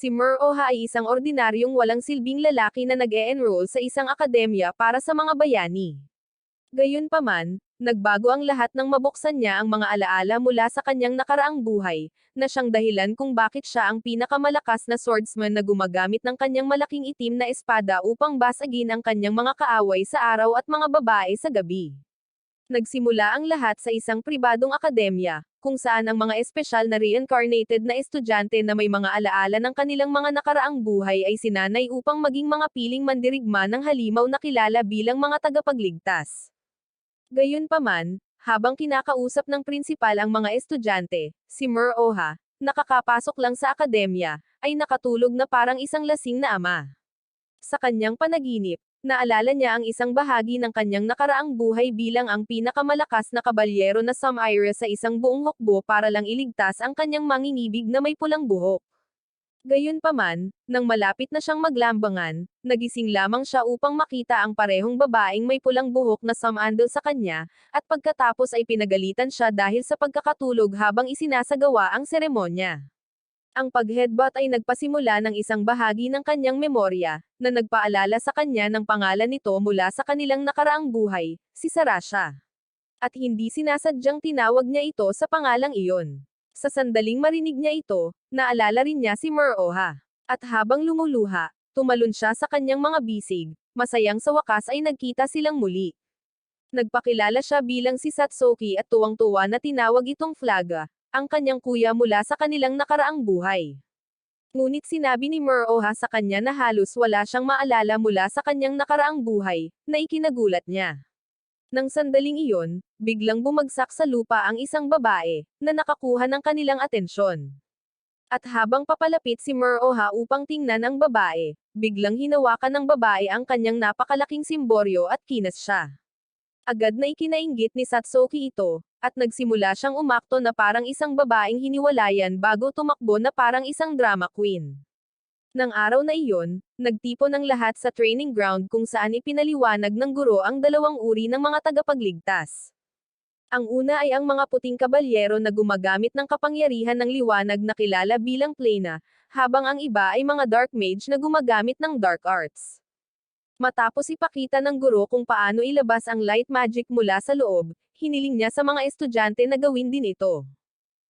Si Muroha ay isang ordinaryong walang silbing lalaki na nag-e-enroll sa isang akademya para sa mga bayani. Gayunpaman, nagbago ang lahat nang mabuksan niya ang mga alaala mula sa kanyang nakaraang buhay, na siyang dahilan kung bakit siya ang pinakamalakas na swordsman na gumagamit ng kanyang malaking itim na espada upang basagin ang kanyang mga kaaway sa araw at mga babae sa gabi. Nagsimula ang lahat sa isang pribadong akademya, kung saan ang mga espesyal na reincarnated na estudyante na may mga alaala ng kanilang mga nakaraang buhay ay sinanay upang maging mga piling mandirigma ng halimaw na kilala bilang mga tagapagligtas. Gayunpaman, habang kinakausap ng prinsipal ang mga estudyante, si Muroha, nakakapasok lang sa akademya, ay nakatulog na parang isang lasing na ama. Sa kanyang panaginip, naalala niya ang isang bahagi ng kanyang nakaraang buhay bilang ang pinakamalakas na kabalyero na Samira sa isang buong hukbo para lang iligtas ang kanyang mangingibig na may pulang buhok. Gayunpaman, nang malapit na siyang maglambangan, nagising lamang siya upang makita ang parehong babaeng may pulang buhok na sumandal sa kanya, at pagkatapos ay pinagalitan siya dahil sa pagkakatulog habang isinasagawa ang seremonya. Ang pag-headbutt ay nagpasimula ng isang bahagi ng kanyang memorya, na nagpaalala sa kanya ng pangalan nito mula sa kanilang nakaraang buhay, si Sarasha. At hindi sinasadyang tinawag niya ito sa pangalang iyon. Sa sandaling marinig niya ito, naalala rin niya si Muroha. At habang lumuluha, tumalon siya sa kanyang mga bisig, masayang sa wakas ay nagkita silang muli. Nagpakilala siya bilang si Satsuki at tuwang-tuwa na tinawag itong Flaga, ang kanyang kuya mula sa kanilang nakaraang buhay. Ngunit sinabi ni Muroha sa kanya na halos wala siyang maalala mula sa kanyang nakaraang buhay, na ikinagulat niya. Nang sandaling iyon, biglang bumagsak sa lupa ang isang babae, na nakakuha ng kanilang atensyon. At habang papalapit si Muroha upang tingnan ang babae, biglang hinawakan ng babae ang kanyang napakalaking simboryo at kinas siya. Agad na ikinainggit ni Satsuki ito, at nagsimula siyang umakto na parang isang babaeng hiniwalayan bago tumakbo na parang isang drama queen. Nang araw na iyon, nagtipon ang lahat sa training ground kung saan ipinaliwanag ng guro ang dalawang uri ng mga tagapagligtas. Ang una ay ang mga puting kabalyero na gumagamit ng kapangyarihan ng liwanag na kilala bilang Plena, habang ang iba ay mga dark mage na gumagamit ng dark arts. Matapos ipakita ng guro kung paano ilabas ang light magic mula sa loob, hiniling niya sa mga estudyante na gawin din ito.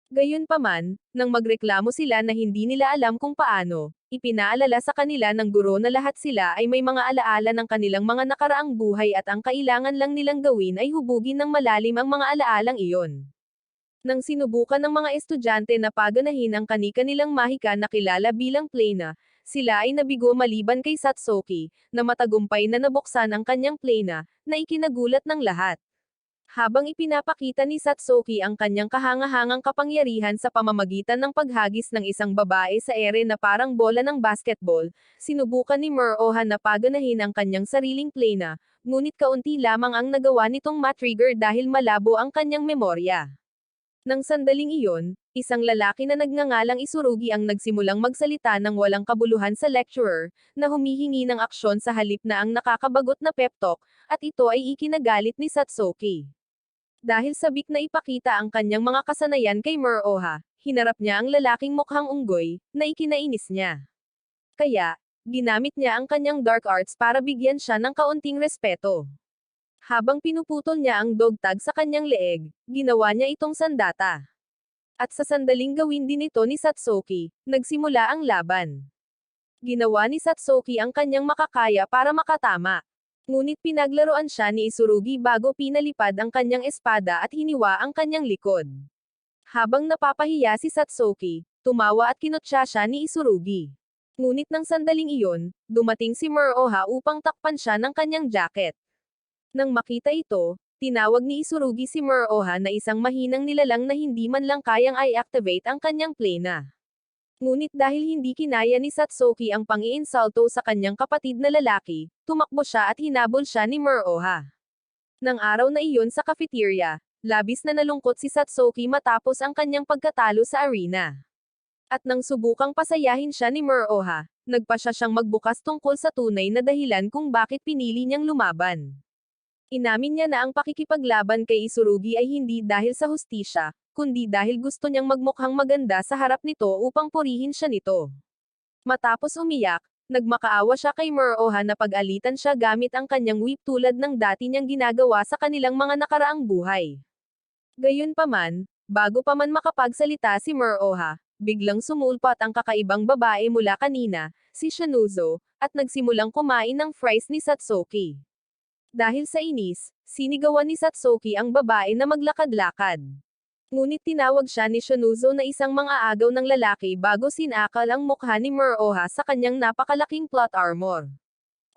Gayunpaman, nang magreklamo sila na hindi nila alam kung paano, ipinaalala sa kanila ng guro na lahat sila ay may mga alaala ng kanilang mga nakaraang buhay at ang kailangan lang nilang gawin ay hubugin ng malalim ang mga alaalang iyon. Nang sinubukan ng mga estudyante na paganahin ang kani-kanilang mahika na kilala bilang Plena, sila ay nabigo maliban kay Satsuki, na matagumpay na nabuksan ang kanyang Plena, na ikinagulat ng lahat. Habang ipinapakita ni Satsuki ang kanyang kahangahangang kapangyarihan sa pamamagitan ng paghagis ng isang babae sa ere na parang bola ng basketball, sinubukan ni Muroha na paganahin ang kanyang sariling Plena, ngunit kaunti lamang ang nagawa nitong matrigger dahil malabo ang kanyang memorya. Nang sandaling iyon, isang lalaki na nagngangalang Isurugi ang nagsimulang magsalita ng walang kabuluhan sa lecturer, na humihingi ng aksyon sa halip na ang nakakabagot na pep talk, at ito ay ikinagalit ni Satsuki. Dahil sabik na ipakita ang kanyang mga kasanayan kay Muroha, hinarap niya ang lalaking mukhang unggoy, na ikinainis niya. Kaya, ginamit niya ang kanyang dark arts para bigyan siya ng kaunting respeto. Habang pinuputol niya ang dog tag sa kanyang leeg, ginawa niya itong sandata. At sa sandaling gawin din ito ni Satsuki, nagsimula ang laban. Ginawa ni Satsuki ang kanyang makakaya para makatama. Ngunit pinaglaruan siya ni Isurugi bago pinalipad ang kanyang espada at hiniwa ang kanyang likod. Habang napapahiya si Satsuki, tumawa at kinutya siya ni Isurugi. Ngunit nang sandaling iyon, dumating si Muroha upang takpan siya ng kanyang jacket. Nang makita ito, tinawag ni Isurugi si Muroha na isang mahinang nilalang na hindi man lang kayang i-activate ang kanyang Plena. Ngunit dahil hindi kinaya ni Satsuki ang pang-iinsulto sa kanyang kapatid na lalaki, tumakbo siya at hinabol siya ni Muroha. Nang araw na iyon sa cafeteria, labis na nalungkot si Satsuki matapos ang kanyang pagkatalo sa arena. At nang subukang pasayahin siya ni Muroha, nagpasya siyang magbukas tungkol sa tunay na dahilan kung bakit pinili niyang lumaban. Inamin niya na ang pakikipaglaban kay Isurugi ay hindi dahil sa hustisya, kundi dahil gusto niyang magmukhang maganda sa harap nito upang purihin siya nito. Matapos umiyak, nagmakaawa siya kay Muroha na pag-alitan siya gamit ang kanyang whip tulad ng dati niyang ginagawa sa kanilang mga nakaraang buhay. Gayunpaman, bago pa man makapagsalita si Muroha, biglang sumulpot ang kakaibang babae mula kanina, si Shinuzo, at nagsimulang kumain ng fries ni Satsuki. Dahil sa inis, sinigawan ni Satsuki ang babae na maglakad-lakad. Ngunit tinawag siya ni Shinuzo na isang mga-agaw ng lalaki bago sinakal ang mukha ni Muroha sa kanyang napakalaking plot armor.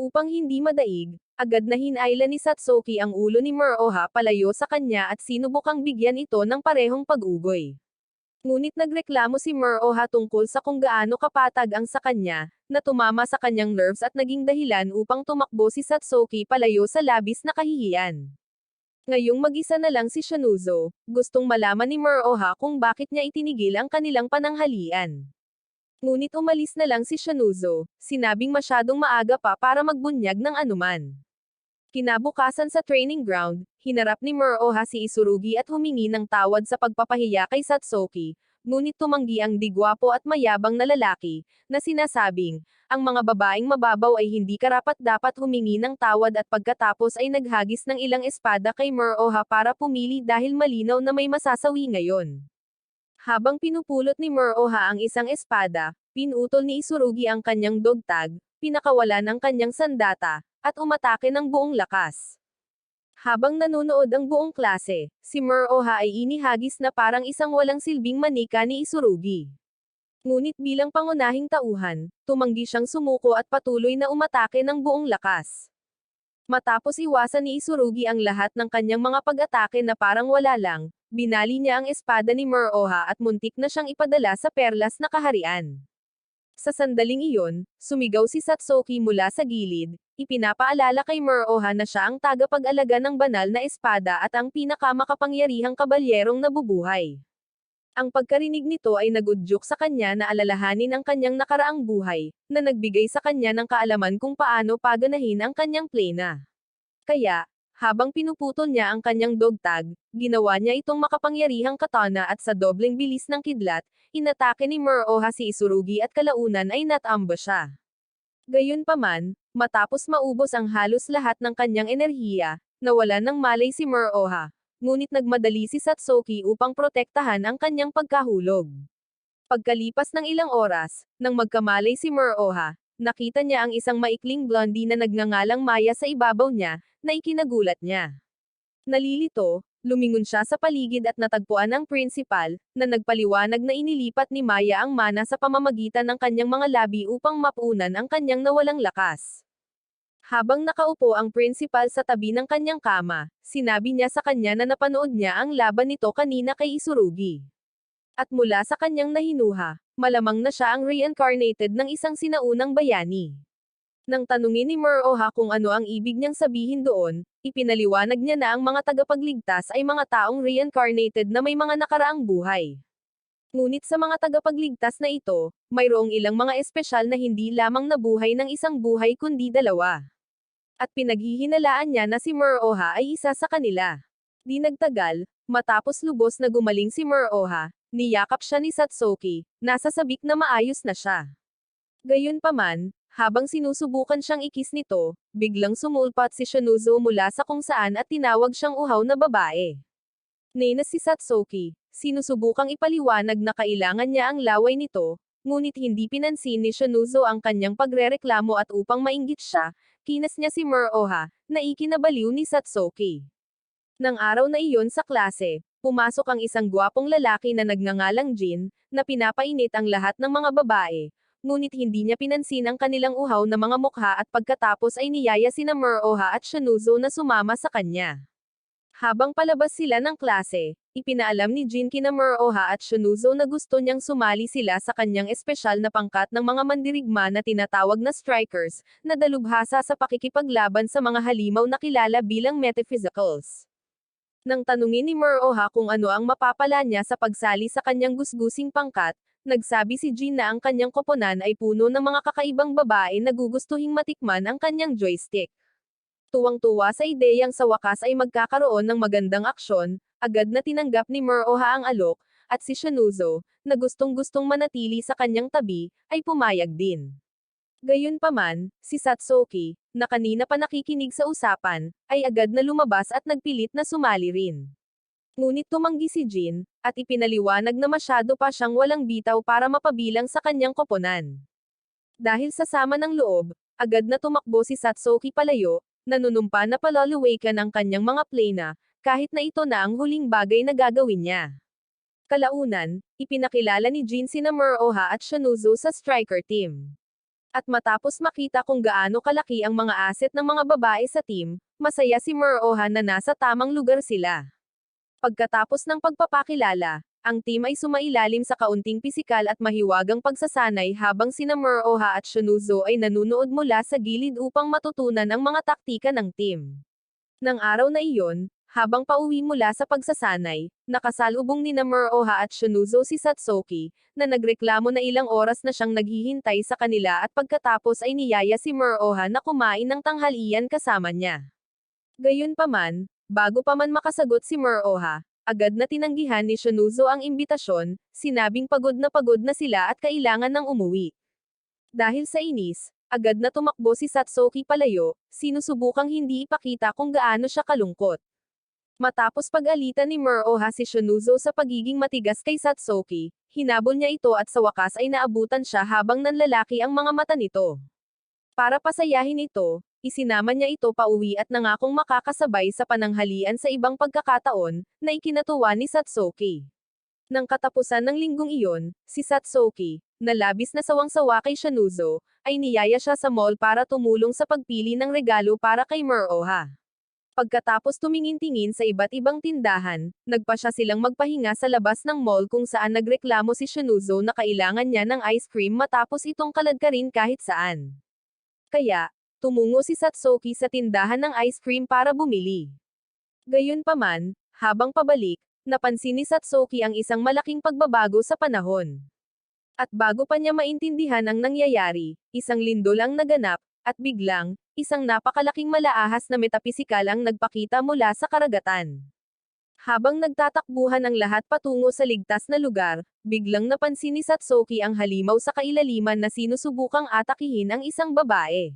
Upang hindi madaig, agad na hinayla ni Satsuki ang ulo ni Muroha palayo sa kanya at sinubukang bigyan ito ng parehong pag-ugoy. Ngunit nagreklamo si Muroha tungkol sa kung gaano kapatag ang sa kanya, na tumama sa kanyang nerves at naging dahilan upang tumakbo si Satsuki palayo sa labis na kahihiyan. Ngayong mag-isa na lang si Shinuzo, gustong malaman ni Muroha kung bakit niya itinigil ang kanilang pananghalian. Ngunit umalis na lang si Shinuzo, sinabing masyadong maaga pa para magbunyag ng anuman. Kinabukasan sa training ground, hinarap ni Muroha si Isurugi at humingi ng tawad sa pagpapahiya kay Satsuki, ngunit tumanggi ang digwapo at mayabang na lalaki, na sinasabing, ang mga babaeng mababaw ay hindi karapat-dapat humingi ng tawad at pagkatapos ay naghagis ng ilang espada kay Muroha para pumili dahil malinaw na may masasawi ngayon. Habang pinupulot ni Muroha ang isang espada, pinutol ni Isurugi ang kanyang dogtag, pinakawalan ang kanyang sandata, at umatake ng buong lakas. Habang nanonood ang buong klase, si Muroha ay inihagis na parang isang walang silbing manika ni Isurugi. Ngunit bilang pangunahing tauhan, tumanggi siyang sumuko at patuloy na umatake ng buong lakas. Matapos iwasan ni Isurugi ang lahat ng kanyang mga pag-atake na parang wala lang, binali niya ang espada ni Muroha at muntik na siyang ipadala sa perlas na kaharian. Sa sandaling iyon, sumigaw si Satsuki mula sa gilid, ipinapaalala kay Muroha na siya ang tagapag-alaga ng banal na espada at ang pinakamakapangyarihang kabalyerong nabubuhay. Ang pagkarinig nito ay nagudyok sa kanya na alalahanin ang kanyang nakaraang buhay, na nagbigay sa kanya ng kaalaman kung paano paganahin ang kanyang plena. Kaya, habang pinuputol niya ang kanyang dogtag, ginawa niya itong makapangyarihang katana at sa dobleng bilis ng kidlat, inatake ni Muroha si Isurugi at kalaunan ay natamba siya. Gayunpaman, matapos maubos ang halos lahat ng kanyang enerhiya, nawalan ng malay si Muroha, ngunit nagmadali si Satsuki upang protektahan ang kanyang pagkahulog. Pagkalipas ng ilang oras, nang magkamalay si Muroha, nakita niya ang isang maikling blondie na nagngangalang Maya sa ibabaw niya, na ikinagulat niya. Nalilito, lumingon siya sa paligid at natagpuan ang principal, na nagpaliwanag na inilipat ni Maya ang mana sa pamamagitan ng kanyang mga labi upang mapunan ang kanyang nawalang lakas. Habang nakaupo ang principal sa tabi ng kanyang kama, sinabi niya sa kanya na napanood niya ang laban nito kanina kay Isurugi. At mula sa kanyang nahinuha, malamang na siya ang reincarnated ng isang sinaunang bayani. Nang tanungin ni Muroha kung ano ang ibig niyang sabihin doon, ipinaliwanag niya na ang mga tagapagligtas ay mga taong reincarnated na may mga nakaraang buhay. Ngunit sa mga tagapagligtas na ito, mayroong ilang mga espesyal na hindi lamang nabuhay ng isang buhay kundi dalawa. At pinaghihinalaan niya na si Muroha ay isa sa kanila. Di nagtagal, matapos lubos na gumaling si Muroha, niyakap siya ni Satsuki, nasa sabik na maayos na siya. Gayunpaman, habang sinusubukan siyang ikis nito, biglang sumulpat si Shinuzo mula sa kung saan at tinawag siyang uhaw na babae. Nainis si Satsuki, sinusubukang ipaliwanag na kailangan niya ang laway nito, ngunit hindi pinansin ni Shinuzo ang kanyang pagrereklamo at upang mainggit siya, kinas niya si Muroha, na ikinabaliw ni Satsuki. Nang araw na iyon sa klase, pumasok ang isang gwapong lalaki na nagngangalang Jin, na pinapainit ang lahat ng mga babae, ngunit hindi niya pinansin ang kanilang uhaw na mga mukha at pagkatapos ay niyaya sina Muroha at Shinuzo na sumama sa kanya. Habang palabas sila ng klase, ipinaalam ni Jin kina Muroha at Shinuzo na gusto niyang sumali sila sa kanyang espesyal na pangkat ng mga mandirigma na tinatawag na strikers, na dalubhasa sa pakikipaglaban sa mga halimaw na kilala bilang metaphysicals. Nang tanungin ni Muroha kung ano ang mapapala niya sa pagsali sa kanyang gusgusing pangkat, nagsabi si Jin na ang kanyang koponan ay puno ng mga kakaibang babae na gugustuhing matikman ang kanyang joystick. Tuwang-tuwa sa ideyang sa wakas ay magkakaroon ng magandang aksyon, agad na tinanggap ni Muroha ang alok, at si Shanuzo, na gustong-gustong manatili sa kanyang tabi, ay pumayag din. Gayunpaman, si Satsuki, na kanina pa nakikinig sa usapan, ay agad na lumabas at nagpilit na sumali rin. Ngunit tumanggi si Jin, at ipinaliwanag na masyado pa siyang walang bitaw para mapabilang sa kanyang koponan. Dahil sa sama ng loob, agad na tumakbo si Satsuki palayo, nanunumpa na palalawakan ang kanyang mga plena, kahit na ito na ang huling bagay na gagawin niya. Kalaunan, ipinakilala ni Jin sina Muroha at Shanuzo sa striker team. At matapos makita kung gaano kalaki ang mga asset ng mga babae sa team, masaya si Muroha na nasa tamang lugar sila. Pagkatapos ng pagpapakilala, ang team ay sumailalim sa kaunting pisikal at mahiwagang pagsasanay habang sina Muroha at Shanuzo ay nanunood mula sa gilid upang matutunan ang mga taktika ng team. Nang araw na iyon, habang pauwi mula sa pagsasanay, nakasalubong ni Muroha at Shanuzo si Satsuki, na nagreklamo na ilang oras na siyang naghihintay sa kanila at pagkatapos ay niyaya si Muroha na kumain ng tanghalian kasama niya. Gayunpaman, bago pa man makasagot si Muroha, agad na tinanggihan ni Shanuzo ang imbitasyon, sinabing pagod na sila at kailangan ng umuwi. Dahil sa inis, agad na tumakbo si Satsuki palayo, sinusubukang hindi ipakita kung gaano siya kalungkot. Matapos pag-alitan ni Muroha si Shanuzo sa pagiging matigas kay Satsuki, hinabol niya ito at sa wakas ay naabutan siya habang nanlalaki ang mga mata nito. Para pasayahin ito, isinama niya ito pauwi at nangakong makakasabay sa pananghalian sa ibang pagkakataon, na ikinatuwa ni Satsuki. Nang katapusan ng linggong iyon, si Satsuki, na labis na sawang-sawa kay Shanuzo, ay niyaya siya sa mall para tumulong sa pagpili ng regalo para kay Muroha. Pagkatapos tumingin-tingin sa iba't ibang tindahan, nagpasya silang magpahinga sa labas ng mall kung saan nagreklamo si Shanuzo na kailangan niya ng ice cream matapos itong kaladkarin kahit saan. Kaya, tumungo si Satsuki sa tindahan ng ice cream para bumili. Gayunpaman, habang pabalik, napansin ni Satsuki ang isang malaking pagbabago sa panahon. At bago pa niya maintindihan ang nangyayari, isang lindol ang naganap, at biglang, isang napakalaking malaahas na metapisikal ang nagpakita mula sa karagatan. Habang nagtatakbuhan ang lahat patungo sa ligtas na lugar, biglang napansin ni Satsuki ang halimaw sa kailaliman na sinusubukang atakihin ang isang babae.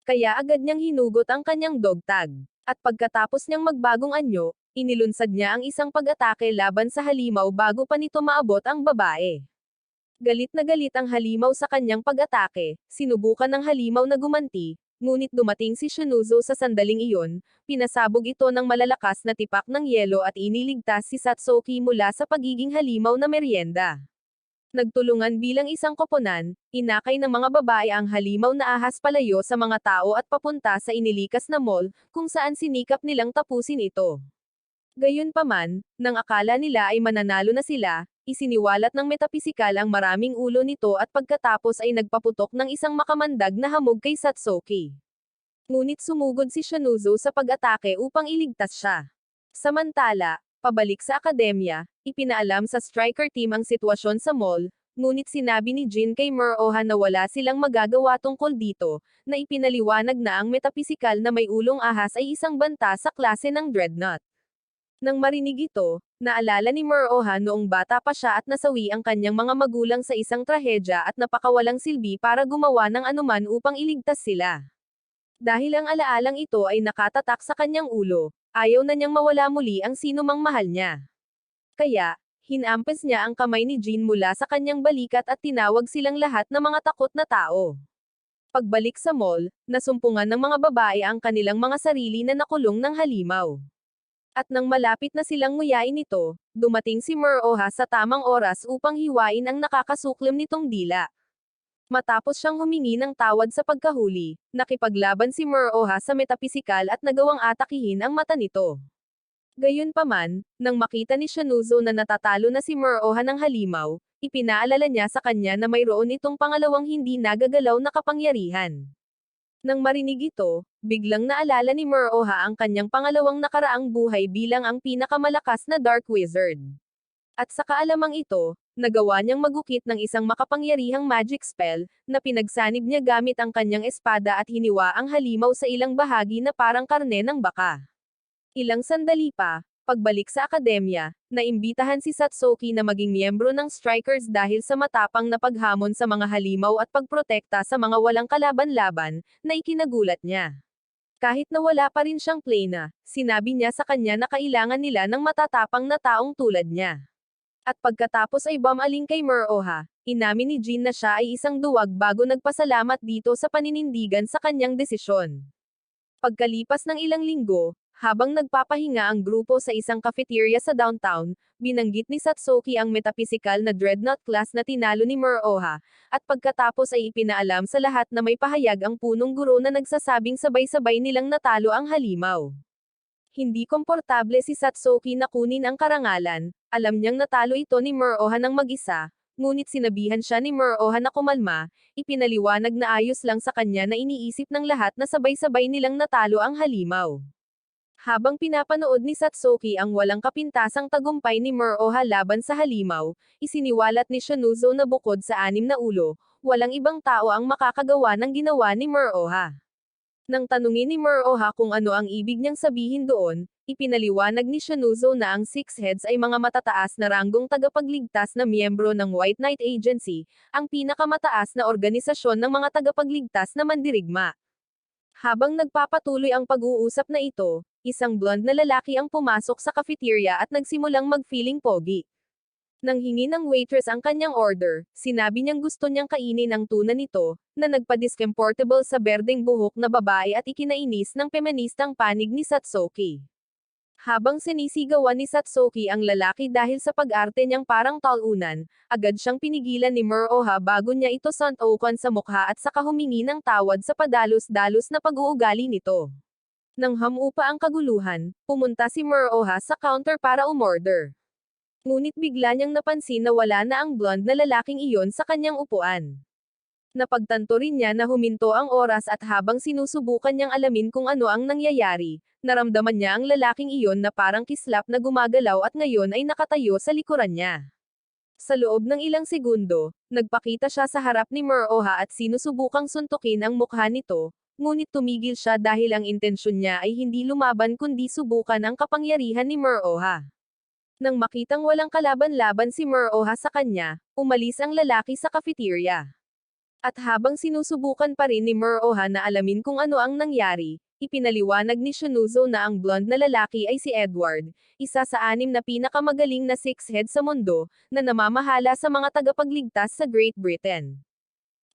Kaya agad niyang hinugot ang kanyang dog tag. At pagkatapos niyang magbagong anyo, inilunsad niya ang isang pag-atake laban sa halimaw bago pa nito maabot ang babae. Galit na galit ang halimaw sa kanyang pag-atake, sinubukan ng halimaw na gumanti, ngunit dumating si Shanuzo sa sandaling iyon, pinasabog ito ng malalakas na tipak ng yelo at iniligtas si Satsuki mula sa pagiging halimaw na meryenda. Nagtulungan bilang isang koponan, inakay ng mga babae ang halimaw na ahas palayo sa mga tao at papunta sa inilikas na mall, kung saan sinikap nilang tapusin ito. Gayunpaman, nang akala nila ay mananalo na sila, isiniwalat ng metapisikal ang maraming ulo nito at pagkatapos ay nagpaputok ng isang makamandag na hamog kay Satsuki. Ngunit sumugod si Shanuzo sa pag-atake upang iligtas siya. Samantala, pabalik sa akademya, ipinaalam sa striker team ang sitwasyon sa mall, ngunit sinabi ni Jin kay Muroha na wala silang magagawa tungkol dito, na ipinaliwanag na ang metapisikal na may ulong ahas ay isang banta sa klase ng dreadnought. Nang marinig ito, naalala ni Muroha noong bata pa siya at nasawi ang kanyang mga magulang sa isang trahedya at napakawalang silbi para gumawa ng anuman upang iligtas sila. Dahil ang alaalang ito ay nakatatak sa kanyang ulo, ayaw na niyang mawala muli ang sinumang mahal niya. Kaya, hinampas niya ang kamay ni Jin mula sa kanyang balikat at tinawag silang lahat na mga takot na tao. Pagbalik sa mall, nasumpungan ng mga babae ang kanilang mga sarili na nakulong ng halimaw. At nang malapit na silang nguyain ito, dumating si Muroha sa tamang oras upang hiwain ang nakakasuklim nitong dila. Matapos siyang humingi ng tawad sa pagkahuli, nakipaglaban si Muroha sa metapisikal at nagawang atakihin ang mata nito. Gayunpaman, nang makita ni Shanuzo na natatalo na si Muroha ng halimaw, ipinaalala niya sa kanya na mayroon itong pangalawang hindi nagagalaw na kapangyarihan. Nang marinig ito, biglang naalala ni Muroha ang kanyang pangalawang nakaraang buhay bilang ang pinakamalakas na Dark Wizard. At sa kaalamang ito, nagawa niyang magukit ng isang makapangyarihang magic spell, na pinagsanib niya gamit ang kanyang espada at hiniwa ang halimaw sa ilang bahagi na parang karne ng baka. Ilang sandali pa, Pagbalik sa akademya, naimbitahan si Satsuki na maging miyembro ng Strikers dahil sa matapang na paghamon sa mga halimaw at pagprotekta sa mga walang kalaban-laban, na ikinagulat niya. Kahit na wala pa rin siyang plena, sinabi niya sa kanya na kailangan nila ng matatapang na taong tulad niya. At pagkatapos ay bumaling kay Muroha, inamin ni Jin na siya ay isang duwag bago nagpasalamat dito sa paninindigan sa kanyang desisyon. Pagkalipas ng ilang linggo, habang nagpapahinga ang grupo sa isang cafeteria sa downtown, binanggit ni Satsuki ang metapisikal na dreadnought class na tinalo ni Muroha, at pagkatapos ay ipinaalam sa lahat na may pahayag ang punong guro na nagsasabing sabay-sabay nilang natalo ang halimaw. Hindi komportable si Satsuki na kunin ang karangalan, alam niyang natalo ito ni Muroha ng mag-isa, ngunit sinabihan siya ni Muroha na kumalma, ipinaliwanag na ayos lang sa kanya na iniisip ng lahat na sabay-sabay nilang natalo ang halimaw. Habang pinapanood ni Satsuki ang walang kapintasang tagumpay ni Muroha laban sa halimaw, isiniwalat ni Shunouzo na bukod sa 6 na ulo, walang ibang tao ang makakagawa ng ginawa ni Muroha. Nang tanungin ni Muroha kung ano ang ibig niyang sabihin doon, ipinaliwanag ni Shunouzo na ang Six Heads ay mga matataas na ranggong tagapagligtas na miyembro ng White Knight Agency, ang pinakamataas na organisasyon ng mga tagapagligtas na mandirigma. Habang nagpapatuloy ang pag-uusap na ito, isang blonde na lalaki ang pumasok sa cafeteria at nagsimulang mag-feeling pogi. Nang hingi ng waitress ang kanyang order, sinabi niyang gusto niyang kainin ang tuna nito, na nagpa-discomfortable sa berdeng buhok na babae at ikinainis ng feministang panig ni Satsuki. Habang sinisigawan ni Satsuki ang lalaki dahil sa pag-arte niyang parang talunan, agad siyang pinigilan ni Muroha bago niya ito suntukan sa mukha at saka humingi ng tawad sa padalos-dalos na pag-uugali nito. Nang hamupa ang kaguluhan, pumunta si Muroha sa counter para umorder. Ngunit bigla niyang napansin na wala na ang blonde na lalaking iyon sa kanyang upuan. Napagtanto rin niya na huminto ang oras at habang sinusubukan niyang alamin kung ano ang nangyayari, naramdaman niya ang lalaking iyon na parang kislap na gumagalaw at ngayon ay nakatayo sa likuran niya. Sa loob ng ilang segundo, nagpakita siya sa harap ni Muroha at sinusubukang suntukin ang mukha nito, ngunit tumigil siya dahil ang intensyon niya ay hindi lumaban kundi subukan ang kapangyarihan ni Muroha. Nang makitang walang kalaban-laban si Muroha sa kanya, umalis ang lalaki sa cafeteria. At habang sinusubukan pa rin ni Muroha na alamin kung ano ang nangyari, ipinaliwanag ni Shunouzo na ang blonde na lalaki ay si Edward, isa sa 6 na pinakamagaling na six-head sa mundo, na namamahala sa mga tagapagligtas sa Great Britain.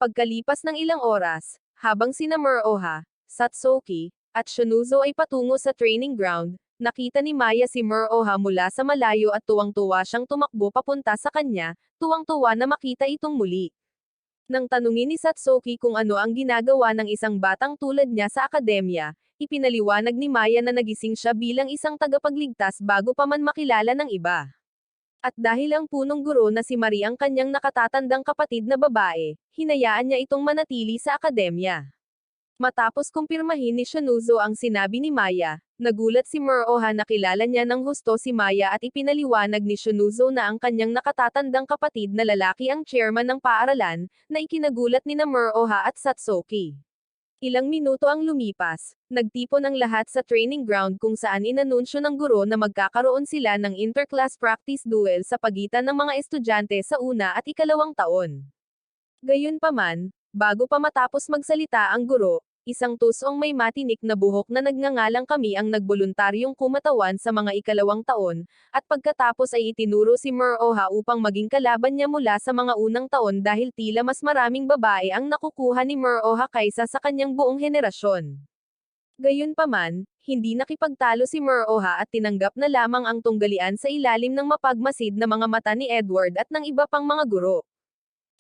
Pagkalipas ng ilang oras, habang sina Muroha, Satsuki, at Shunouzo ay patungo sa training ground, nakita ni Maya si Muroha mula sa malayo at tuwang-tuwa siyang tumakbo papunta sa kanya, tuwang-tuwa na makita itong muli. Nang tanungin ni Satsuki kung ano ang ginagawa ng isang batang tulad niya sa akademya, ipinaliwanag ni Maya na nagising siya bilang isang tagapagligtas bago pa man makilala ng iba. At dahil ang punong guro na si Marie ang kanyang nakatatandang kapatid na babae, hinayaan niya itong manatili sa akademya. Matapos kumpirmahin ni Shunouzo ang sinabi ni Maya, nagulat si Muroha na kilala niya ng husto si Maya at ipinaliwanag ni Shunouzo na ang kanyang nakatatandang kapatid na lalaki ang chairman ng paaralan, na ikinagulat ni na Muroha at Satsuki. Ilang minuto ang lumipas, nagtipon ang lahat sa training ground kung saan inanunsyo ng guro na magkakaroon sila ng interclass practice duel sa pagitan ng mga estudyante sa una at ikalawang taon. Gayunpaman, bago pa matapos magsalita ang guro, isang tusong may matinik na buhok na nagngangalang kami ang nagboluntaryong kumatawan sa mga ikalawang taon, at pagkatapos ay itinuro si Muroha upang maging kalaban niya mula sa mga unang taon dahil tila mas maraming babae ang nakukuha ni Muroha kaysa sa kanyang buong henerasyon. Gayunpaman, hindi nakipagtalo si Muroha at tinanggap na lamang ang tunggalian sa ilalim ng mapagmasid na mga mata ni Edward at ng iba pang mga guro.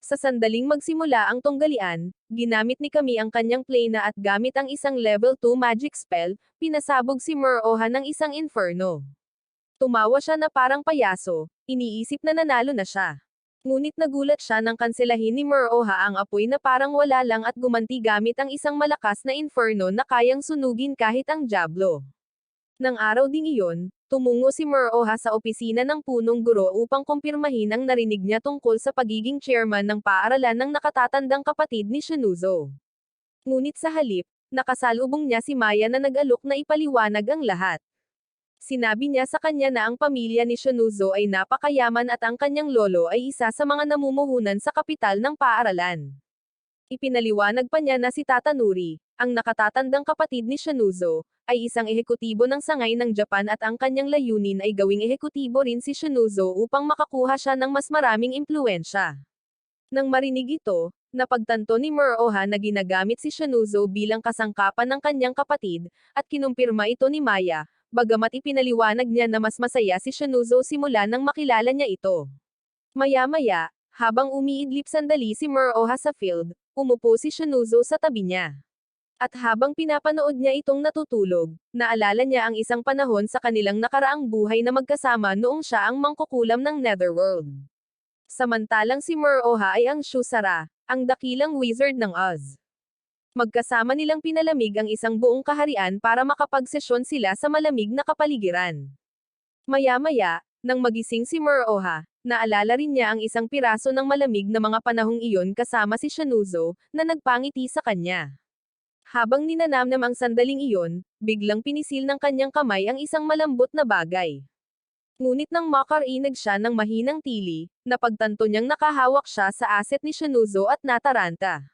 Sa sandaling magsimula ang tunggalian, ginamit ni Kami ang kanyang plena at gamit ang isang level 2 magic spell, pinasabog si Muroha ng isang inferno. Tumawa siya na parang payaso, iniisip na nanalo na siya. Ngunit nagulat siya nang kanselahin ni Muroha ang apoy na parang wala lang at gumanti gamit ang isang malakas na inferno na kayang sunugin kahit ang Diablo. Nang araw ding iyon, tumungo si Muroha sa opisina ng punong guro upang kumpirmahin ang narinig niya tungkol sa pagiging chairman ng paaralan ng nakatatandang kapatid ni Shunouzo. Ngunit sa halip, nakasalubong niya si Maya na nag-alok na ipaliwanag ang lahat. Sinabi niya sa kanya na ang pamilya ni Shunouzo ay napakayaman at ang kanyang lolo ay isa sa mga namumuhunan sa kapital ng paaralan. Ipinaliwanag pa niya na si Tatanuri, ang nakatatandang kapatid ni Shunouzo, ay isang ehekutibo ng sangay ng Japan at ang kanyang layunin ay gawing ehekutibo rin si Shunouzo upang makakuha siya ng mas maraming impluensya. Nang marinig ito, napagtanto ni Muroha na ginagamit si Shunouzo bilang kasangkapan ng kanyang kapatid, at kinumpirma ito ni Maya, bagamat ipinaliwanag niya na mas masaya si Shunouzo simula nang makilala niya ito. Maya-maya, habang umiidlip sandali si Muroha sa field, umupo si Shunouzo sa tabi niya. At habang pinapanood niya itong natutulog, naalala niya ang isang panahon sa kanilang nakaraang buhay na magkasama noong siya ang mangkukulam ng Netherworld. Samantalang si Muroha ay ang Shusara, ang dakilang wizard ng Oz. Magkasama nilang pinalamig ang isang buong kaharian para makapagsesyon sila sa malamig na kapaligiran. Maya-maya, nang magising si Muroha, naalala rin niya ang isang piraso ng malamig na mga panahong iyon kasama si Shunouzo, na nagpangiti sa kanya. Habang ninanamnam ang sandaling iyon, biglang pinisil ng kanyang kamay ang isang malambot na bagay. Ngunit nang makarinig siya ng mahinang tili, napagtanto niyang nakahawak siya sa aset ni Shunouzo at nataranta.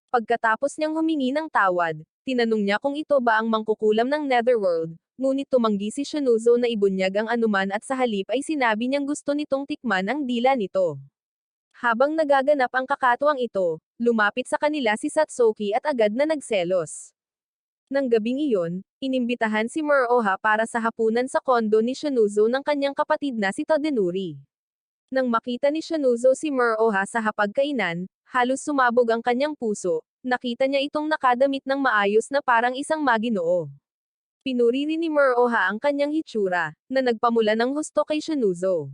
Pagkatapos niyang humingi ng tawad, tinanong niya kung ito ba ang mangkukulam ng Netherworld, ngunit tumanggi si Shunouzo na ibunyag ang anuman at sa halip ay sinabi niyang gusto nitong tikman ang dila nito. Habang nagaganap ang kakatuwang ito, lumapit sa kanila si Satsuki at agad na nagselos. Nang gabing iyon, inimbitahan si Muroha para sa hapunan sa kondo ni Shunouzo ng kanyang kapatid na si Tadenuri. Nang makita ni Shunouzo si Muroha sa hapagkainan, halos sumabog ang kanyang puso, nakita niya itong nakadamit ng maayos na parang isang maginoo. Pinuri rin ni Muroha ang kanyang hitsura, na nagpamula ng husto kay Shunouzo.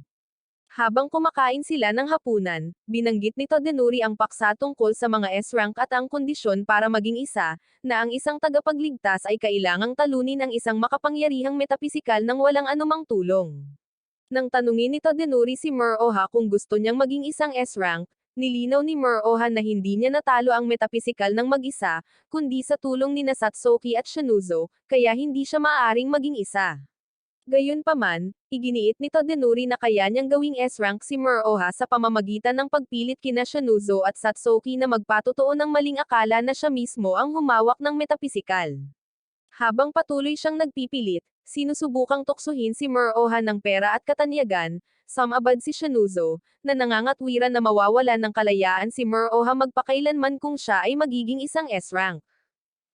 Habang kumakain sila ng hapunan, binanggit ni Tadenuri ang paksa tungkol sa mga S-rank at ang kondisyon para maging isa, na ang isang tagapagligtas ay kailangang talunin ang isang makapangyarihang metapisikal nang walang anumang tulong. Nang tanungin ni Tadenuri si Muroha kung gusto niyang maging isang S-rank, nilinaw ni Muroha na hindi niya natalo ang metapisikal ng mag-isa, kundi sa tulong ni Satsuki at Shunouzo, kaya hindi siya maaaring maging isa. Gayunpaman, iginiit ni Tadenuri na kaya niyang gawing S-rank si Muroha sa pamamagitan ng pagpilit kina Shunouzo at Satsuki na magpatotoo ng maling akala na siya mismo ang humawak ng metapisikal. Habang patuloy siyang nagpipilit, sinusubukang tuksuhin si Muroha ng pera at katanyagan, sumabad si Shunouzo, na nangangatwiran na mawawalan ng kalayaan si Muroha magpakailanman kung siya ay magiging isang S-rank.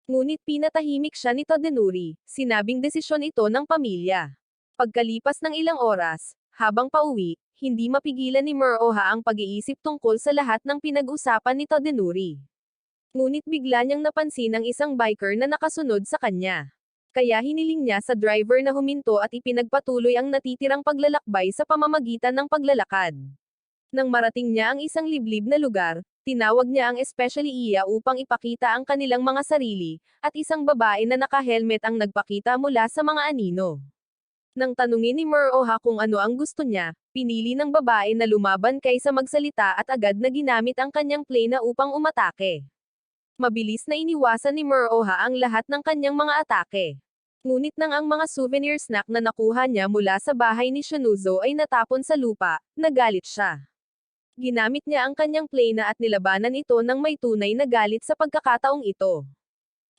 Ngunit pinatahimik siya ni Tadenuri, sinabing desisyon ito ng pamilya. Pagkalipas ng ilang oras, habang pauwi, hindi mapigilan ni Muroha ang pag-iisip tungkol sa lahat ng pinag-usapan ni Tadenuri. Ngunit bigla niyang napansin ang isang biker na nakasunod sa kanya. Kaya hiniling niya sa driver na huminto at ipinagpatuloy ang natitirang paglalakbay sa pamamagitan ng paglalakad. Nang marating niya ang isang liblib na lugar, tinawag niya ang especially iya upang ipakita ang kanilang mga sarili, at isang babae na naka-helmet ang nagpakita mula sa mga anino. Nang tanungin ni Muroha kung ano ang gusto niya, pinili ng babae na lumaban kaysa magsalita at agad na ginamit ang kanyang plane upang umatake. Mabilis na iniwasan ni Muroha ang lahat ng kanyang mga atake. Ngunit nang ang mga souvenir snack na nakuha niya mula sa bahay ni Shunouzo ay natapon sa lupa, nagalit siya. Ginamit niya ang kanyang plane at nilabanan ito ng may tunay na galit sa pagkakataong ito.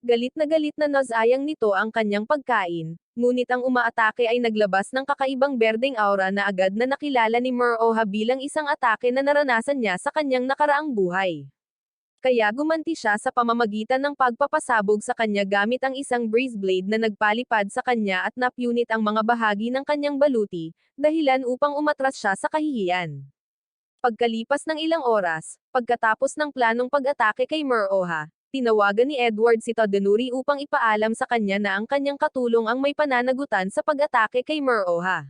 Galit na nasayang nito ang kanyang pagkain, ngunit ang umaatake ay naglabas ng kakaibang berdeng aura na agad na nakilala ni Muroha bilang isang atake na naranasan niya sa kanyang nakaraang buhay. Kaya gumanti siya sa pamamagitan ng pagpapasabog sa kanya gamit ang isang breeze blade na nagpalipad sa kanya at napunit ang mga bahagi ng kanyang baluti, dahilan upang umatras siya sa kahihiyan. Pagkalipas ng ilang oras, pagkatapos ng planong pag-atake kay Muroha, tinawagan ni Edward si Tadenuri upang ipaalam sa kanya na ang kanyang katulong ang may pananagutan sa pag-atake kay Muroha.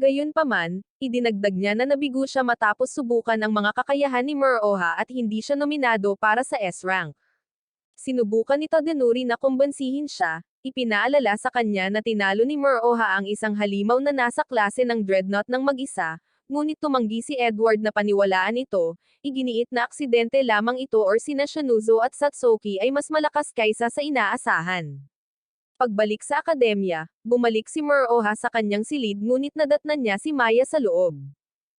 Gayunpaman, idinagdag niya na nabigo siya matapos subukan ang mga kakayahan ni Muroha at hindi siya nominado para sa S-rank. Sinubukan ni Tadenuri na kumbansihin siya, ipinaalala sa kanya na tinalo ni Muroha ang isang halimaw na nasa klase ng dreadnought ng mag-isa, ngunit tumanggi si Edward na paniwalaan ito, iginiit na aksidente lamang ito or sina Shunouzo at Satsuki ay mas malakas kaysa sa inaasahan. Pagbalik sa akademya, bumalik si Muroha sa kanyang silid ngunit nadatnan niya si Maya sa loob.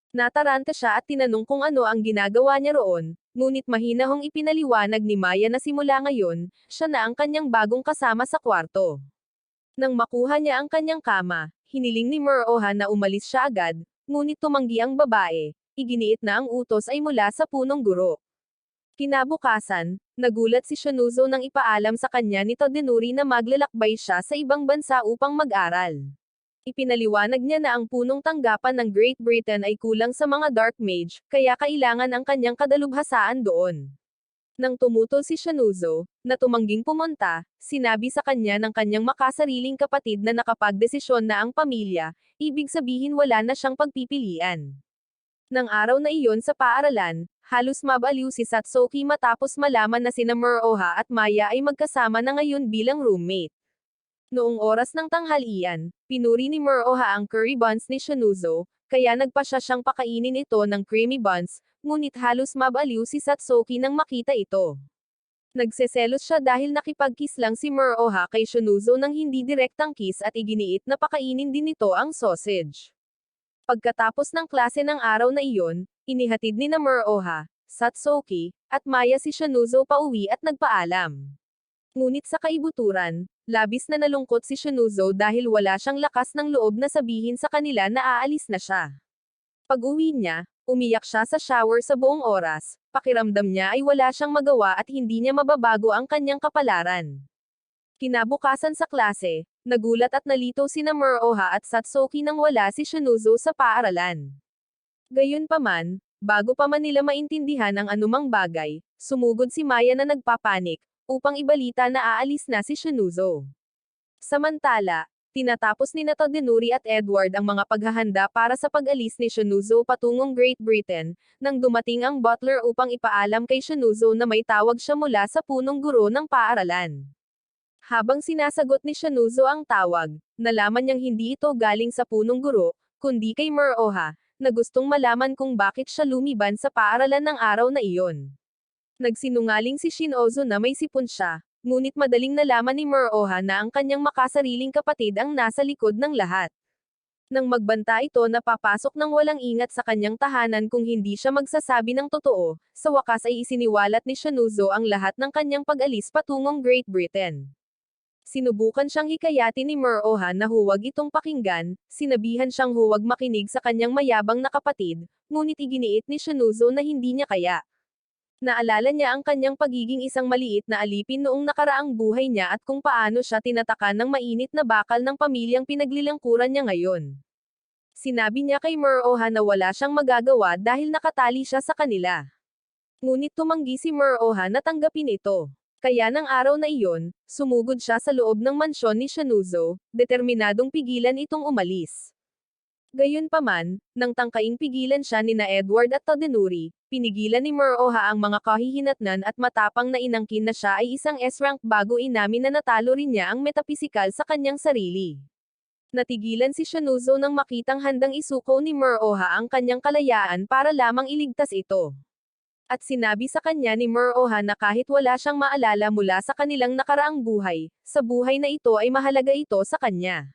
Nataranta siya at tinanong kung ano ang ginagawa niya roon, ngunit mahinahong ipinaliwanag ni Maya na simula ngayon, siya na ang kanyang bagong kasama sa kwarto. Nang makuha niya ang kanyang kama, hiniling ni Muroha na umalis siya agad, ngunit tumanggi ang babae, iginiit na ang utos ay mula sa punong guro. Kinabukasan, nagulat si Shunouzo nang ipaalam sa kanya ni Todinuri na maglalakbay siya sa ibang bansa upang mag-aral. Ipinaliwanag niya na ang punong tanggapan ng Great Britain ay kulang sa mga Dark Mage, kaya kailangan ang kanyang kadalubhasaan doon. Nang tumutol si Shunouzo, na tumangging pumunta, sinabi sa kanya ng kanyang makasariling kapatid na nakapagdesisyon na ang pamilya, ibig sabihin wala na siyang pagpipilian. Nang araw na iyon sa paaralan, halos mabaliw si Satsuki matapos malaman na sina Muroha at Maya ay magkasama na ngayon bilang roommate. Noong oras ng tanghalian, pinuri ni Muroha ang curry buns ni Shunouzo, kaya nagpasya siyang pakainin ito ng creamy buns, ngunit halos mabaliw si Satsuki nang makita ito. Nagseselos siya dahil nakipag-kiss lang si Muroha kay Shunouzo ng hindi direktang kiss at iginiit na pakainin din nito ang sausage. Pagkatapos ng klase ng araw na iyon, inihatid ni Muroha, Satsuki, at Maya si Shunouzo pauwi at nagpaalam. Ngunit sa kaibuturan, labis na nalungkot si Shunouzo dahil wala siyang lakas ng loob na sabihin sa kanila na aalis na siya. Pag-uwi niya, umiyak siya sa shower sa buong oras, pakiramdam niya ay wala siyang magawa at hindi niya mababago ang kanyang kapalaran. Kinabukasan sa klase, nagulat at nalito sina Muroha at Satsuki nang wala si Shunouzo sa paaralan. Gayunpaman, bago pa man nila maintindihan ang anumang bagay, sumugod si Maya na nagpapanik, upang ibalita na aalis na si Shunouzo. Samantala, tinatapos ni Todinuri at Edward ang mga paghahanda para sa pag-alis ni Shunouzo patungong Great Britain, nang dumating ang butler upang ipaalam kay Shunouzo na may tawag siya mula sa punong guro ng paaralan. Habang sinasagot ni Shunouzo ang tawag, nalaman niyang hindi ito galing sa punong guro, kundi kay Muroha, na gustong malaman kung bakit siya lumiban sa paaralan ng araw na iyon. Nagsinungaling si Shunouzo na may sipon siya, ngunit madaling nalaman ni Muroha na ang kanyang makasariling kapatid ang nasa likod ng lahat. Nang magbanta ito na papasok ng walang ingat sa kanyang tahanan kung hindi siya magsasabi ng totoo, sa wakas ay isiniwalat ni Shunouzo ang lahat ng kanyang pag-alis patungong Great Britain. Sinubukan siyang hikayatin ni Muroha na huwag itong pakinggan, sinabihan siyang huwag makinig sa kanyang mayabang na kapatid, ngunit iginiit ni Shunouzo na hindi niya kaya. Naalala niya ang kanyang pagiging isang maliit na alipin noong nakaraang buhay niya at kung paano siya tinatakan ng mainit na bakal ng pamilyang pinaglilangkuran niya ngayon. Sinabi niya kay Muroha na wala siyang magagawa dahil nakatali siya sa kanila. Ngunit tumanggi si Muroha na tanggapin ito. Kaya ng araw na iyon, sumugod siya sa loob ng mansyon ni Shunouzo, determinadong pigilan itong umalis. Gayunpaman, nang tangkaing pigilan siya nina Edward at Todinuri, pinigilan ni Muroha ang mga kahihinatnan at matapang na inangkin na siya ay isang S-rank bago inamin na natalo rin niya ang metapisikal sa kanyang sarili. Natigilan si Shunouzo nang makitang handang isuko ni Muroha ang kanyang kalayaan para lamang iligtas ito. At sinabi sa kanya ni Muroha na kahit wala siyang maalala mula sa kanilang nakaraang buhay, sa buhay na ito ay mahalaga ito sa kanya.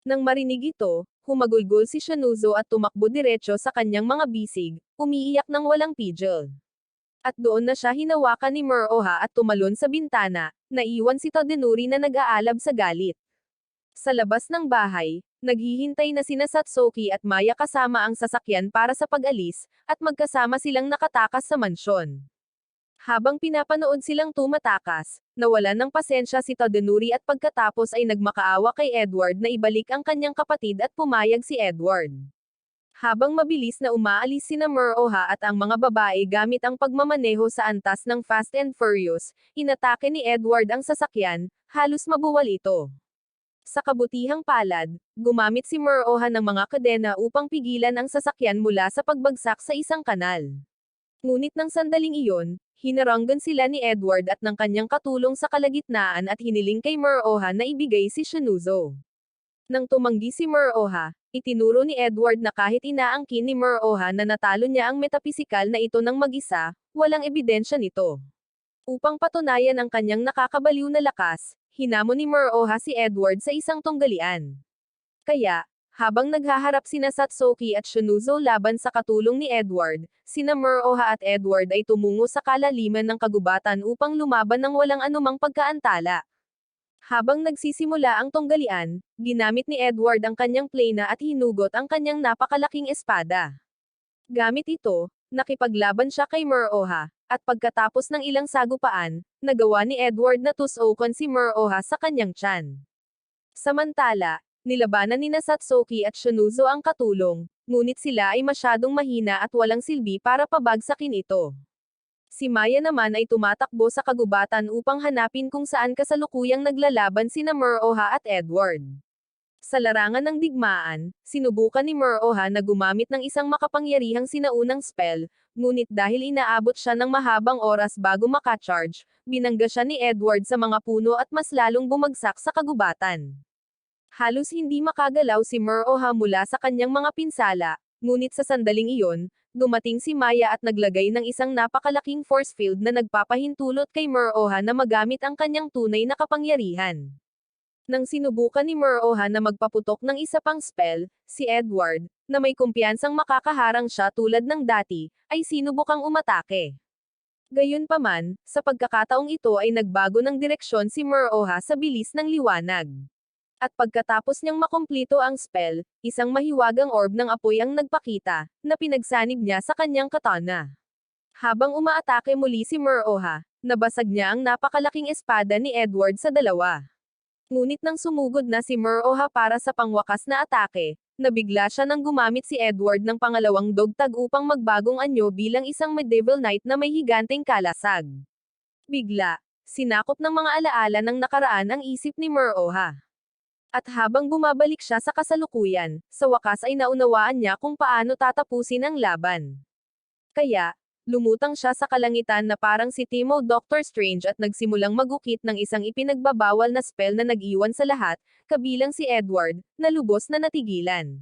Nang marinig ito, humagulgol si Shunouzo at tumakbo diretso sa kanyang mga bisig, umiiyak ng walang pigil. At doon na siya hinawakan ni Muroha at tumalon sa bintana, naiwan si Todinuri na nag-aalab sa galit. Sa labas ng bahay, naghihintay na sina Satsuki at Maya kasama ang sasakyan para sa pag-alis, at magkasama silang nakatakas sa mansyon. Habang pinapanood silang tumatakas, nawalan ng pasensya si Todinuri at pagkatapos ay nagmakaawa kay Edward na ibalik ang kanyang kapatid at pumayag si Edward. Habang mabilis na umaalis sina Muroha at ang mga babae gamit ang pagmamaneho sa antas ng Fast and Furious, inatake ni Edward ang sasakyan, halos mabuwal ito. Sa kabutihang palad, gumamit si Muroha ng mga kadena upang pigilan ang sasakyan mula sa pagbagsak sa isang kanal. Ngunit nang sandaling iyon, hinaranggan sila ni Edward at ng kanyang katulong sa kalagitnaan at hiniling kay Muroha na ibigay si Shunouzo. Nang tumanggi si Muroha, itinuro ni Edward na kahit inaangkin ni Muroha na natalo niya ang metapisikal na ito ng mag-isa, walang ebidensya nito. Upang patunayan ang kanyang nakakabaliw na lakas, hinamon ni Muroha si Edward sa isang tunggalian. Kaya, habang naghaharap sina Satsuki at Shunouzo laban sa katulong ni Edward, sina Muroha at Edward ay tumungo sa kalaliman ng kagubatan upang lumaban ng walang anumang pagkaantala. Habang nagsisimula ang tunggalian, ginamit ni Edward ang kanyang plena at hinugot ang kanyang napakalaking espada. Gamit ito, nakipaglaban siya kay Muroha, at pagkatapos ng ilang sagupaan, nagawa ni Edward na tusukan si Muroha sa kanyang tiyan. Samantala, nilabanan ni Satsuki at Shunouzo ang katulong, ngunit sila ay masyadong mahina at walang silbi para pabagsakin ito. Si Maya naman ay tumatakbo sa kagubatan upang hanapin kung saan kasalukuyang naglalaban sina Muroha at Edward. Sa larangan ng digmaan, sinubukan ni Muroha na gumamit ng isang makapangyarihang sinaunang spell, ngunit dahil inaabot siya ng mahabang oras bago makacharge, binangga siya ni Edward sa mga puno at mas lalong bumagsak sa kagubatan. Halos hindi makagalaw si Muroha mula sa kanyang mga pinsala, ngunit sa sandaling iyon, dumating si Maya at naglagay ng isang napakalaking force field na nagpapahintulot kay Muroha na magamit ang kanyang tunay na kapangyarihan. Nang sinubukan ni Muroha na magpaputok ng isa pang spell, si Edward, na may kumpiyansang makakaharang siya tulad ng dati, ay sinubukang umatake. Gayunpaman, sa pagkakataong ito ay nagbago ng direksyon si Muroha sa bilis ng liwanag. At pagkatapos niyang makumplito ang spell, isang mahiwagang orb ng apoy ang nagpakita, na pinagsanib niya sa kanyang katana. Habang umaatake muli si Muroha, nabasag niya ang napakalaking espada ni Edward sa dalawa. Ngunit nang sumugod na si Muroha para sa pangwakas na atake, nabigla siya nang gumamit si Edward ng pangalawang dogtag upang magbagong anyo bilang isang medieval knight na may higanteng kalasag. Bigla, sinakop ng mga alaala ng nakaraan ang isip ni Muroha. At habang bumabalik siya sa kasalukuyan, sa wakas ay naunawaan niya kung paano tatapusin ang laban. Kaya, lumutang siya sa kalangitan na parang si Timo Doctor Strange at nagsimulang magukit ng isang ipinagbabawal na spell na nag-iwan sa lahat, kabilang si Edward, na lubos na natigilan.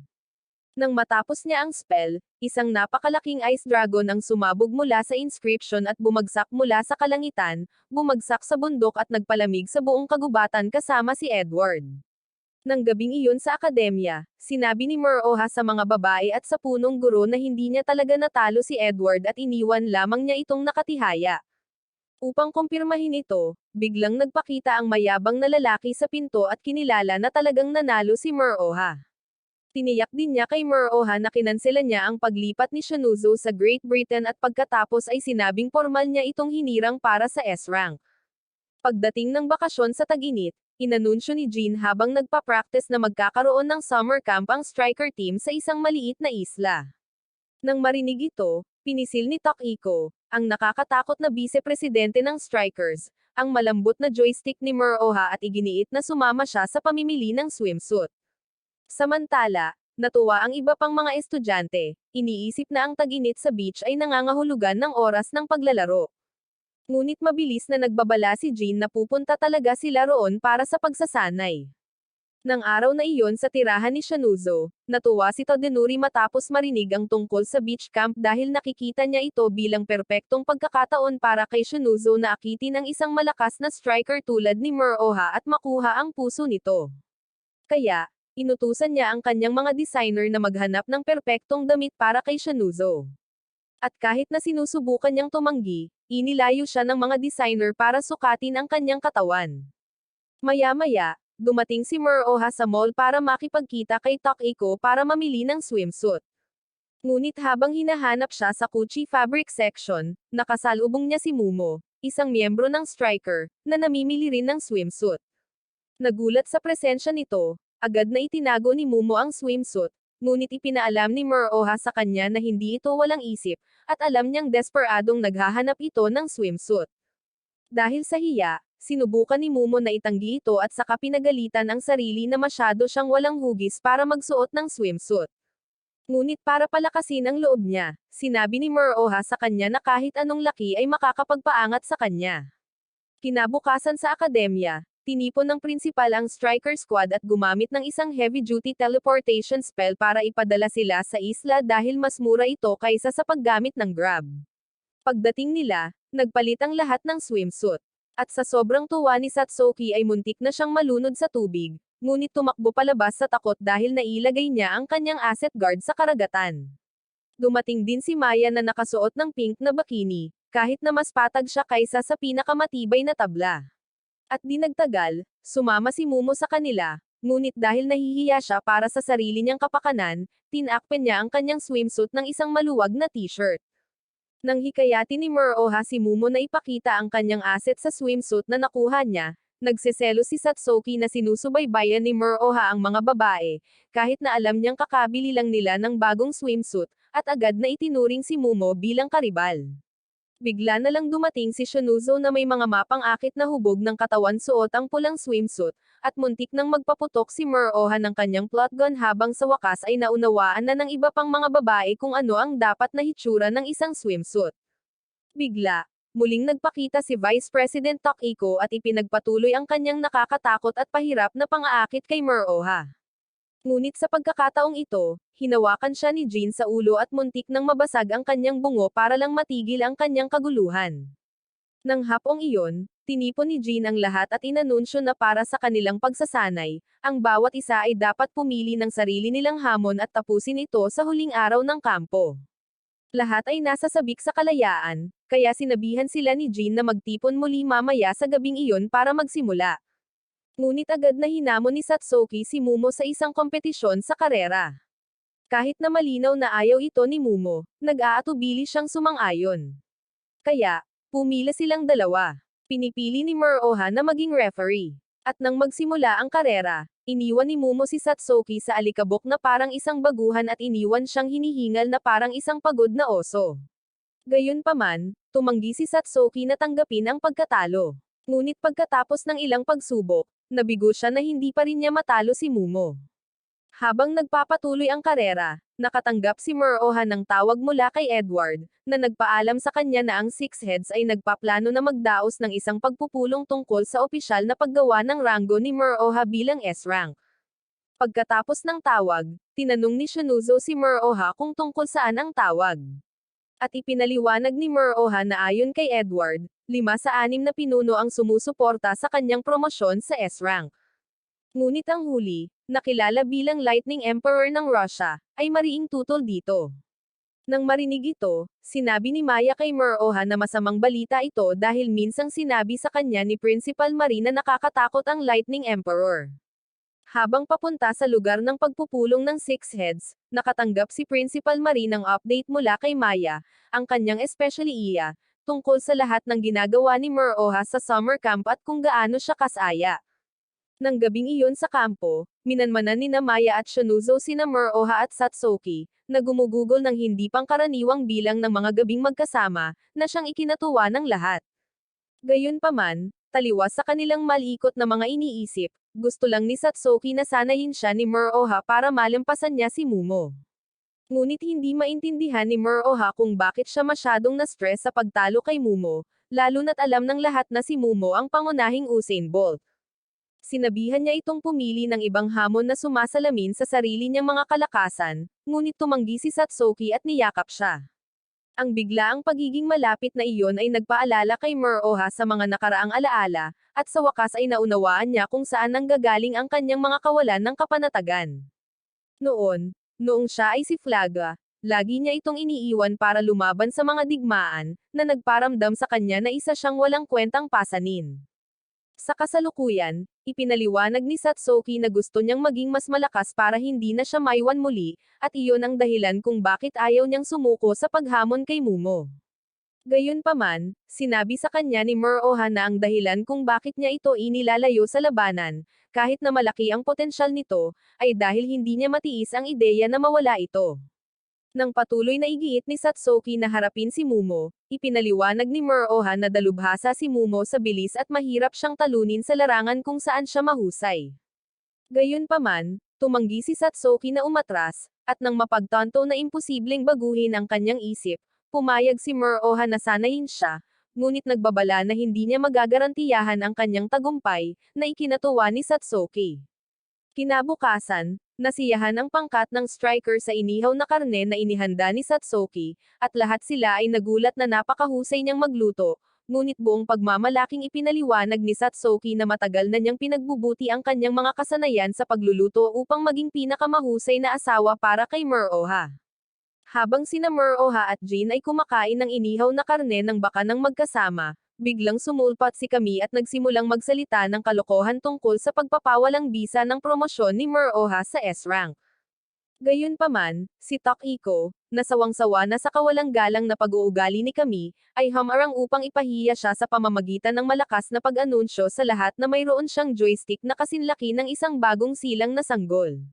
Nang matapos niya ang spell, isang napakalaking ice dragon ang sumabog mula sa inscription at bumagsak mula sa kalangitan, bumagsak sa bundok at nagpalamig sa buong kagubatan kasama si Edward. Nang gabing iyon sa akademya, sinabi ni Muroha sa mga babae at sa punong guro na hindi niya talaga natalo si Edward at iniwan lamang niya itong nakatihaya. Upang kumpirmahin ito, biglang nagpakita ang mayabang na lalaki sa pinto at kinilala na talagang nanalo si Muroha. Tiniyak din niya kay Muroha na kinansela niya ang paglipat ni Shunouzo sa Great Britain at pagkatapos ay sinabing formal niya itong hinirang para sa S-rank. Pagdating ng bakasyon sa tag-init, inanunsyo ni Jean habang nagpa-practice na magkakaroon ng summer camp ang striker team sa isang maliit na isla. Nang marinig ito, pinisil ni Takiko, ang nakakatakot na vice-presidente ng strikers, ang malambot na joystick ni Muroha at iginiit na sumama siya sa pamimili ng swimsuit. Samantala, natuwa ang iba pang mga estudyante, iniisip na ang tag-init sa beach ay nangangahulugan ng oras ng paglalaro. Ngunit mabilis na nagbabala si Jean na pupunta talaga sila roon para sa pagsasanay. Nang araw na iyon sa tirahan ni Shunouzo, natuwa si Todinuri matapos marinig ang tungkol sa beach camp dahil nakikita niya ito bilang perpektong pagkakataon para kay Shunouzo na akitin ang isang malakas na striker tulad ni Muroha at makuha ang puso nito. Kaya, inutusan niya ang kanyang mga designer na maghanap ng perpektong damit para kay Shunouzo. At kahit na sinusubukan niyang tumanggi, inilayo siya ng mga designer para sukatin ang kanyang katawan. Maya-maya, dumating si Muroha sa mall para makipagkita kay Takiko para mamili ng swimsuit. Ngunit habang hinahanap siya sa Gucci fabric section, nakasalubong niya si Mumo, isang miyembro ng striker, na namimili rin ng swimsuit. Nagulat sa presensya nito, agad na itinago ni Mumo ang swimsuit, ngunit ipinaalam ni Muroha sa kanya na hindi ito walang isip, at alam niyang desperadong naghahanap ito ng swimsuit. Dahil sa hiya, sinubukan ni Mumo na itanggi ito at saka pinagalitan ang sarili na masyado siyang walang hugis para magsuot ng swimsuit. Ngunit para palakasin ang loob niya, sinabi ni Muroha sa kanya na kahit anong laki ay makakapagpaangat sa kanya. Kinabukasan sa akademya, tinipon ng prinsipal ang striker squad at gumamit ng isang heavy-duty teleportation spell para ipadala sila sa isla dahil mas mura ito kaysa sa paggamit ng Grab. Pagdating nila, nagpalit ang lahat ng swimsuit. At sa sobrang tuwa ni Satsuki ay muntik na siyang malunod sa tubig, ngunit tumakbo palabas sa takot dahil nailagay niya ang kanyang asset guard sa karagatan. Dumating din si Maya na nakasuot ng pink na bikini, kahit na mas patag siya kaysa sa pinakamatibay na tabla. At di nagtagal, sumama si Mumo sa kanila, ngunit dahil nahihiya siya para sa sarili niyang kapakanan, tinakpen niya ang kanyang swimsuit ng isang maluwag na t-shirt. Nang hikayatin ni Muroha si Mumo na ipakita ang kanyang asset sa swimsuit na nakuha niya, nagseselo si Satsuki na sinusubaybayan ni Muroha ang mga babae, kahit na alam niyang kakabili lang nila ng bagong swimsuit, at agad na itinuring si Mumo bilang karibal. Bigla na lang dumating si Shunouzo na may mga mapang-akit na hubog ng katawan suot ang pulang swimsuit, at muntik nang magpaputok si Muroha ng kanyang plot gun habang sa wakas ay naunawaan na ng iba pang mga babae kung ano ang dapat na hitsura ng isang swimsuit. Bigla, muling nagpakita si Vice President Takiko at ipinagpatuloy ang kanyang nakakatakot at pahirap na pang-aakit kay Muroha. Ngunit sa pagkakataong ito, hinawakan siya ni Jin sa ulo at muntik nang mabasag ang kanyang bungo para lang matigil ang kanyang kaguluhan. Nang hapong iyon, tinipon ni Jin ang lahat at inanunsyo na para sa kanilang pagsasanay, ang bawat isa ay dapat pumili ng sarili nilang hamon at tapusin ito sa huling araw ng kampo. Lahat ay nasa sabik sa kalayaan, kaya sinabihan sila ni Jin na magtipon muli mamaya sa gabing iyon para magsimula. Ngunit agad na hinamon ni Satsuki si Mumo sa isang kompetisyon sa karera. Kahit na malinaw na ayaw ito ni Mumo, nag-aatubili siyang sumang-ayon. Kaya, pumila silang dalawa. Pinipili ni Muroha na maging referee. At nang magsimula ang karera, iniwan ni Mumo si Satsuki sa alikabok na parang isang baguhan at iniwan siyang hinihingal na parang isang pagod na oso. Gayunpaman, tumanggi si Satsuki na tanggapin ang pagkatalo. Ngunit pagkatapos ng ilang pagsubok, nabigo siya na hindi pa rin niya matalo si Mumo. Habang nagpapatuloy ang karera, nakatanggap si Muroha ng tawag mula kay Edward, na nagpaalam sa kanya na ang Six Heads ay nagpaplano na magdaos ng isang pagpupulong tungkol sa opisyal na paggawa ng ranggo ni Muroha bilang S-rank. Pagkatapos ng tawag, tinanong ni Shunouzo si Muroha kung tungkol saan ang tawag. At ipinaliwanag ni Muroha na ayon kay Edward, 5 sa 6 na pinuno ang sumusuporta sa kanyang promosyon sa S-rank. Ngunit ang huli, nakilala bilang Lightning Emperor ng Russia, ay mariing tutol dito. Nang marinig ito, sinabi ni Maya kay Muroha na masamang balita ito dahil minsang sinabi sa kanya ni Principal Marie na nakakatakot ang Lightning Emperor. Habang papunta sa lugar ng pagpupulong ng Six Heads, nakatanggap si Principal Marie ng update mula kay Maya, ang kanyang espesyaliya, tungkol sa lahat ng ginagawa ni Muroha sa summer camp at kung gaano siya kasaya. Nang gabing iyon sa kampo, minanmanan ni Maya at Shunouzo sina Muroha at Satsuki, na gumugugol ng hindi pangkaraniwang bilang ng mga gabing magkasama, na siyang ikinatuwa ng lahat. Gayunpaman, taliwas sa kanilang malikot na mga iniisip, gusto lang ni Satsuki na sanayin siya ni Muroha para malampasan niya si Mumo. Ngunit hindi maintindihan ni Muroha kung bakit siya masyadong na-stress sa pagtalo kay Mumo, lalo na't alam ng lahat na si Mumo ang pangunahing Usain Bolt. Sinabihan niya itong pumili ng ibang hamon na sumasalamin sa sarili niyang mga kalakasan, ngunit tumanggi si Satsuki at niyakap siya. Ang biglaang pagiging malapit na iyon ay nagpaalala kay Muroha sa mga nakaraang alaala, at sa wakas ay naunawaan niya kung saan nanggagaling ang kanyang mga kawalan ng kapanatagan. Noong siya ay si Flaga, lagi niya itong iniiwan para lumaban sa mga digmaan, na nagparamdam sa kanya na isa siyang walang kwentang pasanin. Sa kasalukuyan, ipinaliwanag ni Satsuki na gusto niyang maging mas malakas para hindi na siya maiwan muli, at iyon ang dahilan kung bakit ayaw niyang sumuko sa paghamon kay Mumo. Gayunpaman, sinabi sa kanya ni Muroha na ang dahilan kung bakit niya ito inilalayo sa labanan, kahit na malaki ang potensyal nito, ay dahil hindi niya matiis ang ideya na mawala ito. Nang patuloy na igiit ni Satsuki na harapin si Mumo, ipinaliwanag ni Muroha na dalubhasa si Mumo sa bilis at mahirap siyang talunin sa larangan kung saan siya mahusay. Gayunpaman, tumanggi si Satsuki na umatras, at nang mapagtanto na imposibleng baguhin ang kanyang isip, pumayag si Muroha na sanayin siya, ngunit nagbabala na hindi niya magagarantiyahan ang kanyang tagumpay, na ikinatuwa ni Satsuki. Kinabukasan, nasiyahan ang pangkat ng striker sa inihaw na karne na inihanda ni Satsuki, at lahat sila ay nagulat na napakahusay niyang magluto, ngunit buong pagmamalaking ipinaliwanag ni Satsuki na matagal na niyang pinagbubuti ang kanyang mga kasanayan sa pagluluto upang maging pinakamahusay na asawa para kay Muroha. Habang sina Muroha at Jin ay kumakain ng inihaw na karne ng baka ng magkasama, biglang sumulpat si Kami at nagsimulang magsalita ng kalokohan tungkol sa pagpapawalang bisa ng promosyon ni Muroha sa S-Rank. Gayunpaman, si Takiko, na sawang-sawa na sa kawalang galang na pag-uugali ni Kami, ay hamarang upang ipahiya siya sa pamamagitan ng malakas na pag-anunsyo sa lahat na mayroon siyang joystick na kasinlaki ng isang bagong silang na sanggol.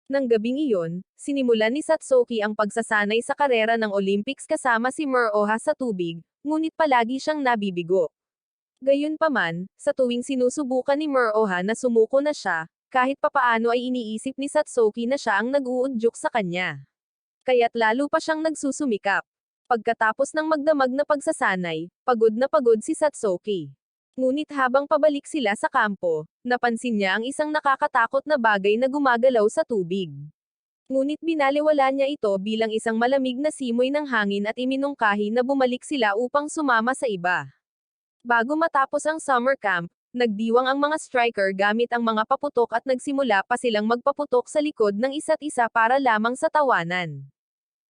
Nang gabing iyon, sinimulan ni Satsuki ang pagsasanay sa karera ng Olympics kasama si Muroha sa tubig, ngunit palagi siyang nabibigo. Gayunpaman, sa tuwing sinusubukan ni Muroha na sumuko na siya, kahit papaano ay iniisip ni Satsuki na siya ang nag-uudyok sa kanya. Kaya't lalo pa siyang nagsusumikap. Pagkatapos ng magdamag na pagsasanay, pagod na pagod si Satsuki. Ngunit habang pabalik sila sa kampo, napansin niya ang isang nakakatakot na bagay na gumagalaw sa tubig. Ngunit binaliwala niya ito bilang isang malamig na simoy ng hangin at iminungkahi na bumalik sila upang sumama sa iba. Bago matapos ang summer camp, nagdiwang ang mga striker gamit ang mga paputok at nagsimula pa silang magpaputok sa likod ng isa't isa para lamang sa tawanan.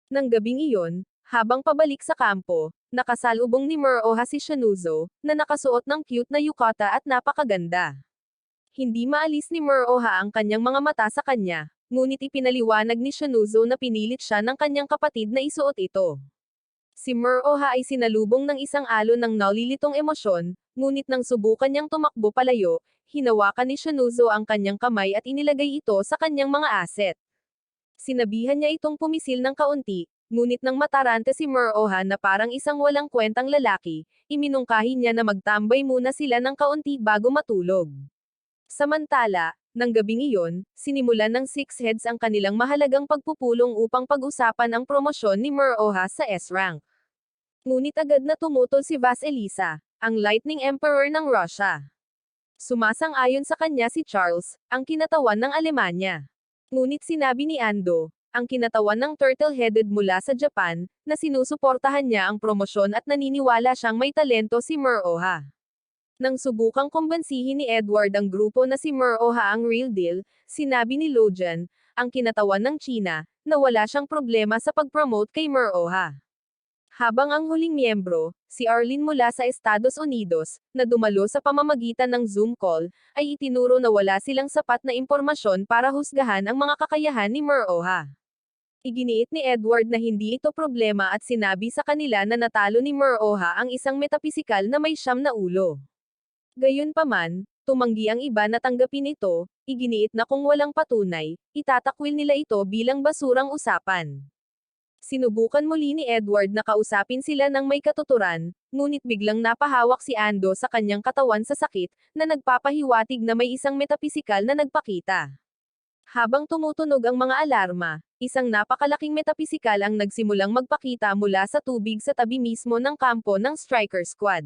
Nang gabing iyon, habang pabalik sa kampo, nakasalubong ni Muroha si Shinuzo, na nakasuot ng cute na yukata at napakaganda. Hindi maalis ni Muroha ang kanyang mga mata sa kanya, ngunit ipinaliwanag ni Shinuzo na pinilit siya ng kanyang kapatid na isuot ito. Si Muroha ay sinalubong ng isang alon ng nalilitong emosyon, ngunit nang subukan niyang tumakbo palayo, hinawakan ni Shinuzo ang kanyang kamay at inilagay ito sa kanyang mga aset. Sinabihan niya itong pumisil ng kaunti, ngunit nang matarante si Muroha na parang isang walang kwentang lalaki, iminungkahi niya na magtambay muna sila ng kaunti bago matulog. Samantala, nang gabing iyon, sinimulan ng Six Heads ang kanilang mahalagang pagpupulong upang pag-usapan ang promosyon ni Muroha sa S-Rank. Ngunit agad na tumutol si Vasilisa, ang Lightning Emperor ng Russia. Sumasang-ayon sa kanya si Charles, ang kinatawan ng Alemanya. Ngunit sinabi ni Ando, ang kinatawan ng turtle-headed mula sa Japan, na sinusuportahan niya ang promosyon at naniniwala siyang may talento si Muroha. Nang subukang kumbansihin ni Edward ang grupo na si Muroha ang real deal, sinabi ni Lojan, ang kinatawan ng China, na wala siyang problema sa pag-promote kay Muroha. Habang ang huling miyembro, si Arlene mula sa Estados Unidos, na dumalo sa pamamagitan ng Zoom call, ay itinuro na wala silang sapat na impormasyon para husgahan ang mga kakayahan ni Muroha. Iginiit ni Edward na hindi ito problema at sinabi sa kanila na natalo ni Muroha ang isang metapisikal na may 9 na ulo. Gayunpaman, tumanggi ang iba na tanggapin ito, iginiit na kung walang patunay, itatakwil nila ito bilang basurang usapan. Sinubukan muli ni Edward na kausapin sila ng may katuturan, ngunit biglang napahawak si Ando sa kanyang katawan sa sakit, na nagpapahiwatig na may isang metapisikal na nagpakita. Habang tumutunog ang mga alarma, isang napakalaking metapisikal ang nagsimulang magpakita mula sa tubig sa tabi mismo ng kampo ng striker squad.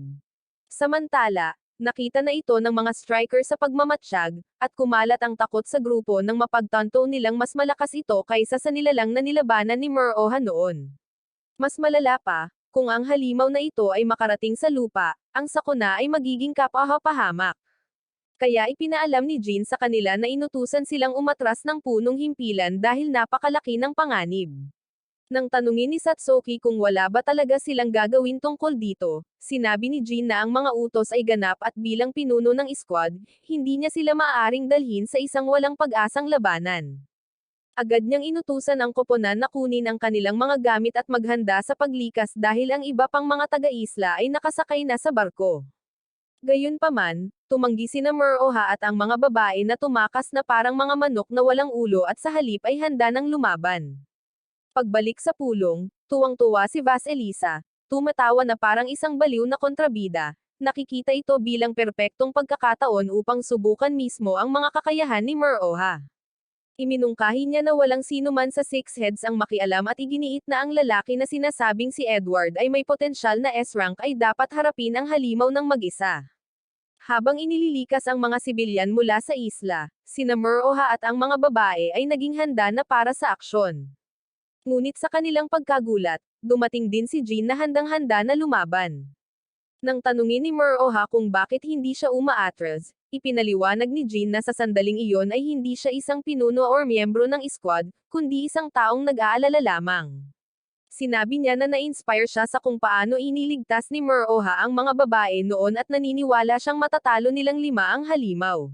Samantala, nakita na ito ng mga striker sa pagmamatsyag, at kumalat ang takot sa grupo nang mapagtanto nilang mas malakas ito kaysa sa nilalang na nilabanan ni Muroha noon. Mas malala pa, kung ang halimaw na ito ay makarating sa lupa, ang sakuna ay magiging kapahapahamak. Kaya ipinaalam ni Jin sa kanila na inutusan silang umatras ng punong himpilan dahil napakalaki ng panganib. Nang tanungin ni Satsuki kung wala ba talaga silang gagawin tungkol dito, sinabi ni Jin na ang mga utos ay ganap at bilang pinuno ng squad, hindi niya sila maaaring dalhin sa isang walang pag-asang labanan. Agad niyang inutusan ang koponan na kunin ang kanilang mga gamit at maghanda sa paglikas dahil ang iba pang mga taga-isla ay nakasakay na sa barko. Gayunpaman, tumanggi sina Muroha at ang mga babae na tumakas na parang mga manok na walang ulo at sa halip ay handa ng lumaban. Pagbalik sa pulong, tuwang-tuwa si Vasilisa, tumatawa na parang isang baliw na kontrabida, nakikita ito bilang perpektong pagkakataon upang subukan mismo ang mga kakayahan ni Muroha. Iminungkahi niya na walang sino man sa Six Heads ang makialam at iginiit na ang lalaki na sinasabing si Edward ay may potensyal na S-rank ay dapat harapin ang halimaw ng mag-isa. Habang inililikas ang mga sibilyan mula sa isla, sina Muroha at ang mga babae ay naging handa na para sa aksyon. Ngunit sa kanilang pagkagulat, dumating din si Jin na handang-handa na lumaban. Nang tanungin ni Muroha kung bakit hindi siya umaatras, ipinaliwanag ni Jin na sa sandaling iyon ay hindi siya isang pinuno or miyembro ng squad, kundi isang taong nag-aalala lamang. Sinabi niya na na-inspire siya sa kung paano iniligtas ni Muroha ang mga babae noon at naniniwala siyang matatalo nilang 5 ang halimaw.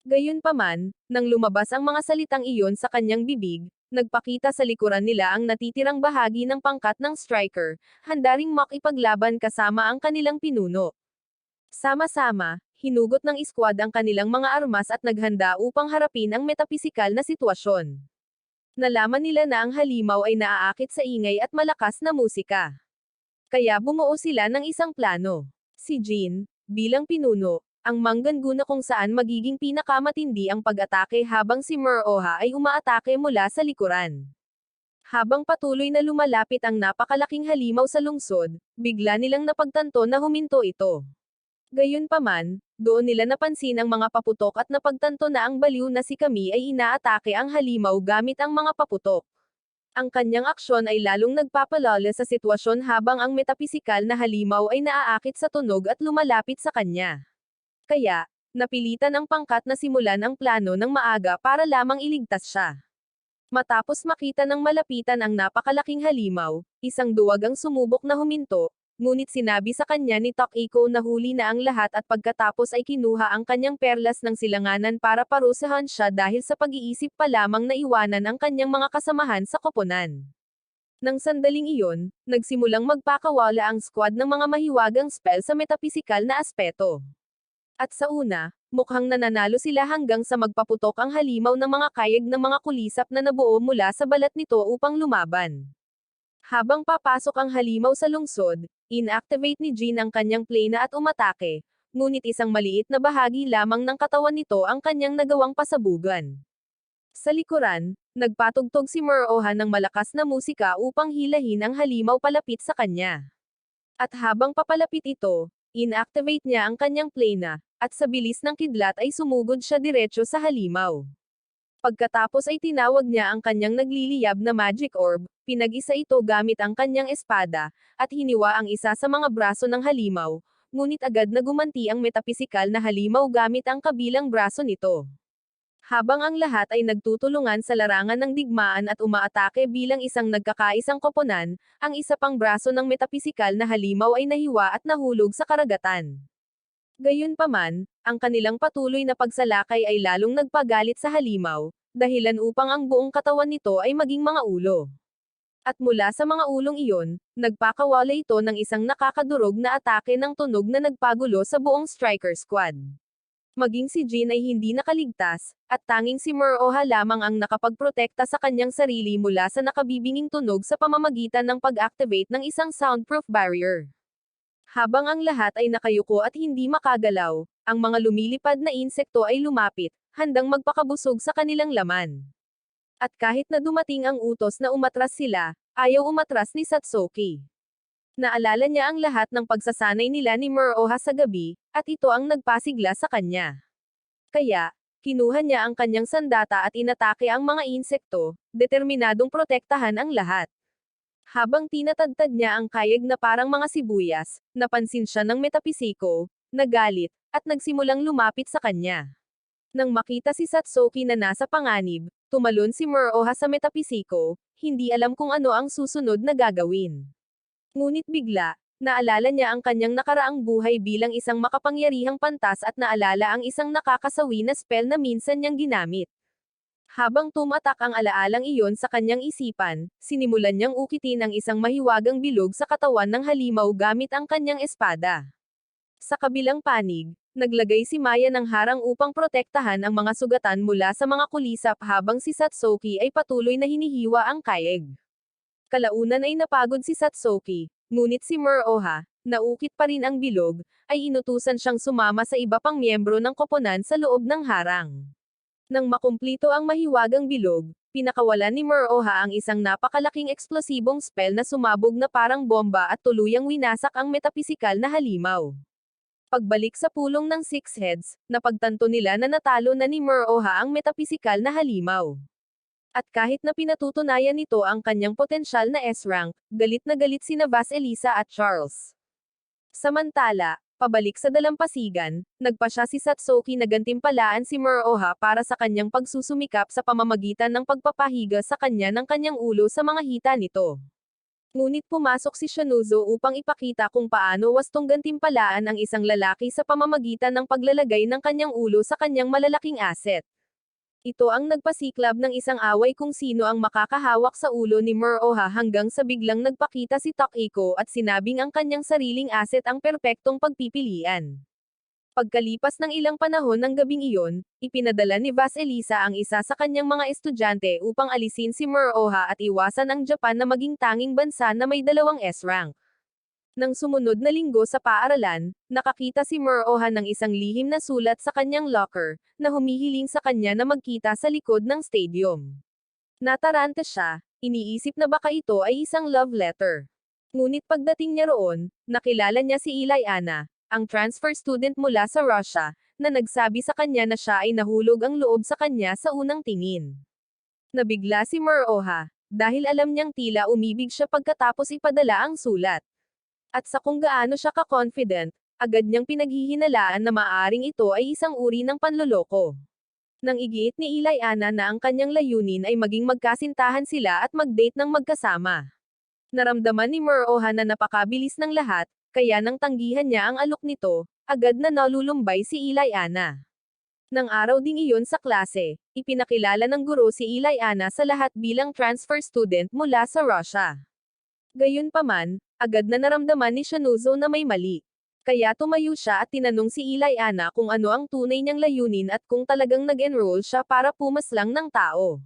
Gayunpaman, nang lumabas ang mga salitang iyon sa kanyang bibig, nagpakita sa likuran nila ang natitirang bahagi ng pangkat ng striker, handa ring makipaglaban kasama ang kanilang pinuno. Sama-sama, hinugot ng squad ang kanilang mga armas at naghanda upang harapin ang metapisikal na sitwasyon. Nalaman nila na ang halimaw ay naaakit sa ingay at malakas na musika. Kaya bumuo sila ng isang plano. Si Jin, bilang pinuno, ang mangganguna kung saan magiging pinakamatindi ang pag-atake habang si Muroha ay umaatake mula sa likuran. Habang patuloy na lumalapit ang napakalaking halimaw sa lungsod, bigla nilang napagtanto na huminto ito. Gayunpaman, doon nila napansin ang mga paputok at napagtanto na ang baliw na si Kami ay inaatake ang halimaw gamit ang mga paputok. Ang kanyang aksyon ay lalong nagpapalala sa sitwasyon habang ang metapisikal na halimaw ay naaakit sa tunog at lumalapit sa kanya. Kaya, napilitan ang pangkat na simulan ang plano ng maaga para lamang iligtas siya. Matapos makita ng malapitan ang napakalaking halimaw, isang duwag ang sumubok na huminto, ngunit sinabi sa kanya ni Takiko na huli na ang lahat at pagkatapos ay kinuha ang kanyang perlas ng silanganan para parusahan siya dahil sa pag-iisip pa lamang na iwanan ang kanyang mga kasamahan sa koponan. Nang sandaling iyon, nagsimulang magpakawala ang squad ng mga mahiwagang spell sa metapisikal na aspeto. At sa una, mukhang nananalo sila hanggang sa magpaputok ang halimaw ng mga kayag ng mga kulisap na nabuo mula sa balat nito upang lumaban. Habang papasok ang halimaw sa lungsod, inactivate ni Jin ang kanyang plena at umatake, ngunit isang maliit na bahagi lamang ng katawan nito ang kanyang nagawang pasabugan. Sa likuran, nagpatugtog si Muroha ng malakas na musika upang hilahin ang halimaw palapit sa kanya. At habang papalapit ito, inactivate niya ang kanyang plena, at sa bilis ng kidlat ay sumugod siya diretso sa halimaw. Pagkatapos ay tinawag niya ang kanyang nagliliyab na magic orb, pinag-isa ito gamit ang kanyang espada, at hiniwa ang isa sa mga braso ng halimaw, ngunit agad na gumanti ang metapisikal na halimaw gamit ang kabilang braso nito. Habang ang lahat ay nagtutulungan sa larangan ng digmaan at umaatake bilang isang nagkakaisang koponan, ang isa pang braso ng metapisikal na halimaw ay nahiwa at nahulog sa karagatan. Gayunpaman, ang kanilang patuloy na pagsalakay ay lalong nagpagalit sa halimaw, dahilan upang ang buong katawan nito ay maging mga ulo. At mula sa mga ulong iyon, nagpakawala ito ng isang nakakadurog na atake ng tunog na nagpagulo sa buong striker squad. Maging si Jin ay hindi nakaligtas, at tanging si Muroha lamang ang nakapagprotekta sa kanyang sarili mula sa nakabibinging tunog sa pamamagitan ng pag-activate ng isang soundproof barrier. Habang ang lahat ay nakayuko at hindi makagalaw, ang mga lumilipad na insekto ay lumapit, handang magpakabusog sa kanilang laman. At kahit na dumating ang utos na umatras sila, ayaw umatras ni Satsuki. Naalala niya ang lahat ng pagsasanay nila ni Muroha sa gabi, at ito ang nagpasigla sa kanya. Kaya, kinuha niya ang kanyang sandata at inatake ang mga insekto, determinadong protektahan ang lahat. Habang tinatadtad niya ang kayag na parang mga sibuyas, napansin siya ng metapisiko, nagalit, at nagsimulang lumapit sa kanya. Nang makita si Satsuki na nasa panganib, tumalon si Muroha sa metapisiko, hindi alam kung ano ang susunod na gagawin. Ngunit bigla, naalala niya ang kanyang nakaraang buhay bilang isang makapangyarihang pantas at naalala ang isang nakakasawi na spell na minsan niyang ginamit. Habang tumatak ang alaalang iyon sa kanyang isipan, sinimulan niyang ukitin ang isang mahiwagang bilog sa katawan ng halimaw gamit ang kanyang espada. Sa kabilang panig, naglagay si Maya ng harang upang protektahan ang mga sugatan mula sa mga kulisap habang si Satsuki ay patuloy na hinihiwa ang kayeg. Kalaunan ay napagod si Satsuki, ngunit si Muroha, naukit pa rin ang bilog, ay inutusan siyang sumama sa iba pang miyembro ng koponan sa loob ng harang. Nang makumplito ang mahiwagang bilog, pinakawalan ni Muroha ang isang napakalaking eksplosibong spell na sumabog na parang bomba at tuluyang winasak ang metapisikal na halimaw. Pagbalik sa pulong ng Six Heads, napagtanto nila na natalo na ni Muroha ang metapisikal na halimaw. At kahit na pinatutunayan nito ang kanyang potensyal na S-rank, galit na galit sina Vasilisa at Charles. Samantala, pabalik sa dalampasigan, nagpa siya si Satsuki na gantimpalaan si Muroha para sa kanyang pagsusumikap sa pamamagitan ng pagpapahiga sa kanya ng kanyang ulo sa mga hita nito. Ngunit pumasok si Shanuzo upang ipakita kung paano wastong gantimpalaan ang isang lalaki sa pamamagitan ng paglalagay ng kanyang ulo sa kanyang malalaking asset. Ito ang nagpasiklab ng isang away kung sino ang makakahawak sa ulo ni Muroha hanggang sa biglang nagpakita si Takiko at sinabing ang kanyang sariling asset ang perpektong pagpipilian. Pagkalipas ng ilang panahon ng gabing iyon, ipinadala ni Vasilisa ang isa sa kanyang mga estudyante upang alisin si Muroha at iwasan ang Japan na maging tanging bansa na may 2 S-rank. Nang sumunod na linggo sa paaralan, nakakita si Muroha ng isang lihim na sulat sa kanyang locker, na humihiling sa kanya na magkita sa likod ng stadium. Nataranta siya, iniisip na baka ito ay isang love letter. Ngunit pagdating niya roon, nakilala niya si Ilayana, ang transfer student mula sa Russia, na nagsabi sa kanya na siya ay nahulog ang loob sa kanya sa unang tingin. Nabigla si Muroha, dahil alam niyang tila umibig siya pagkatapos ipadala ang sulat. At sa kung gaano siya ka-confident, agad niyang pinaghihinalaan na maaring ito ay isang uri ng panloloko. Nang igiit ni Ilayana na ang kanyang layunin ay maging magkasintahan sila at mag-date ng magkasama. Naramdaman ni Muroha na napakabilis ng lahat, kaya nang tanggihan niya ang alok nito, agad na nalulumbay si Ilayana. Nang araw ding iyon sa klase, ipinakilala ng guro si Ilayana sa lahat bilang transfer student mula sa Russia. Gayunpaman, agad na naramdaman ni Shanuzo na may mali. Kaya tumayo siya at tinanong si Ilayana kung ano ang tunay niyang layunin at kung talagang nag-enroll siya para pumaslang ng tao.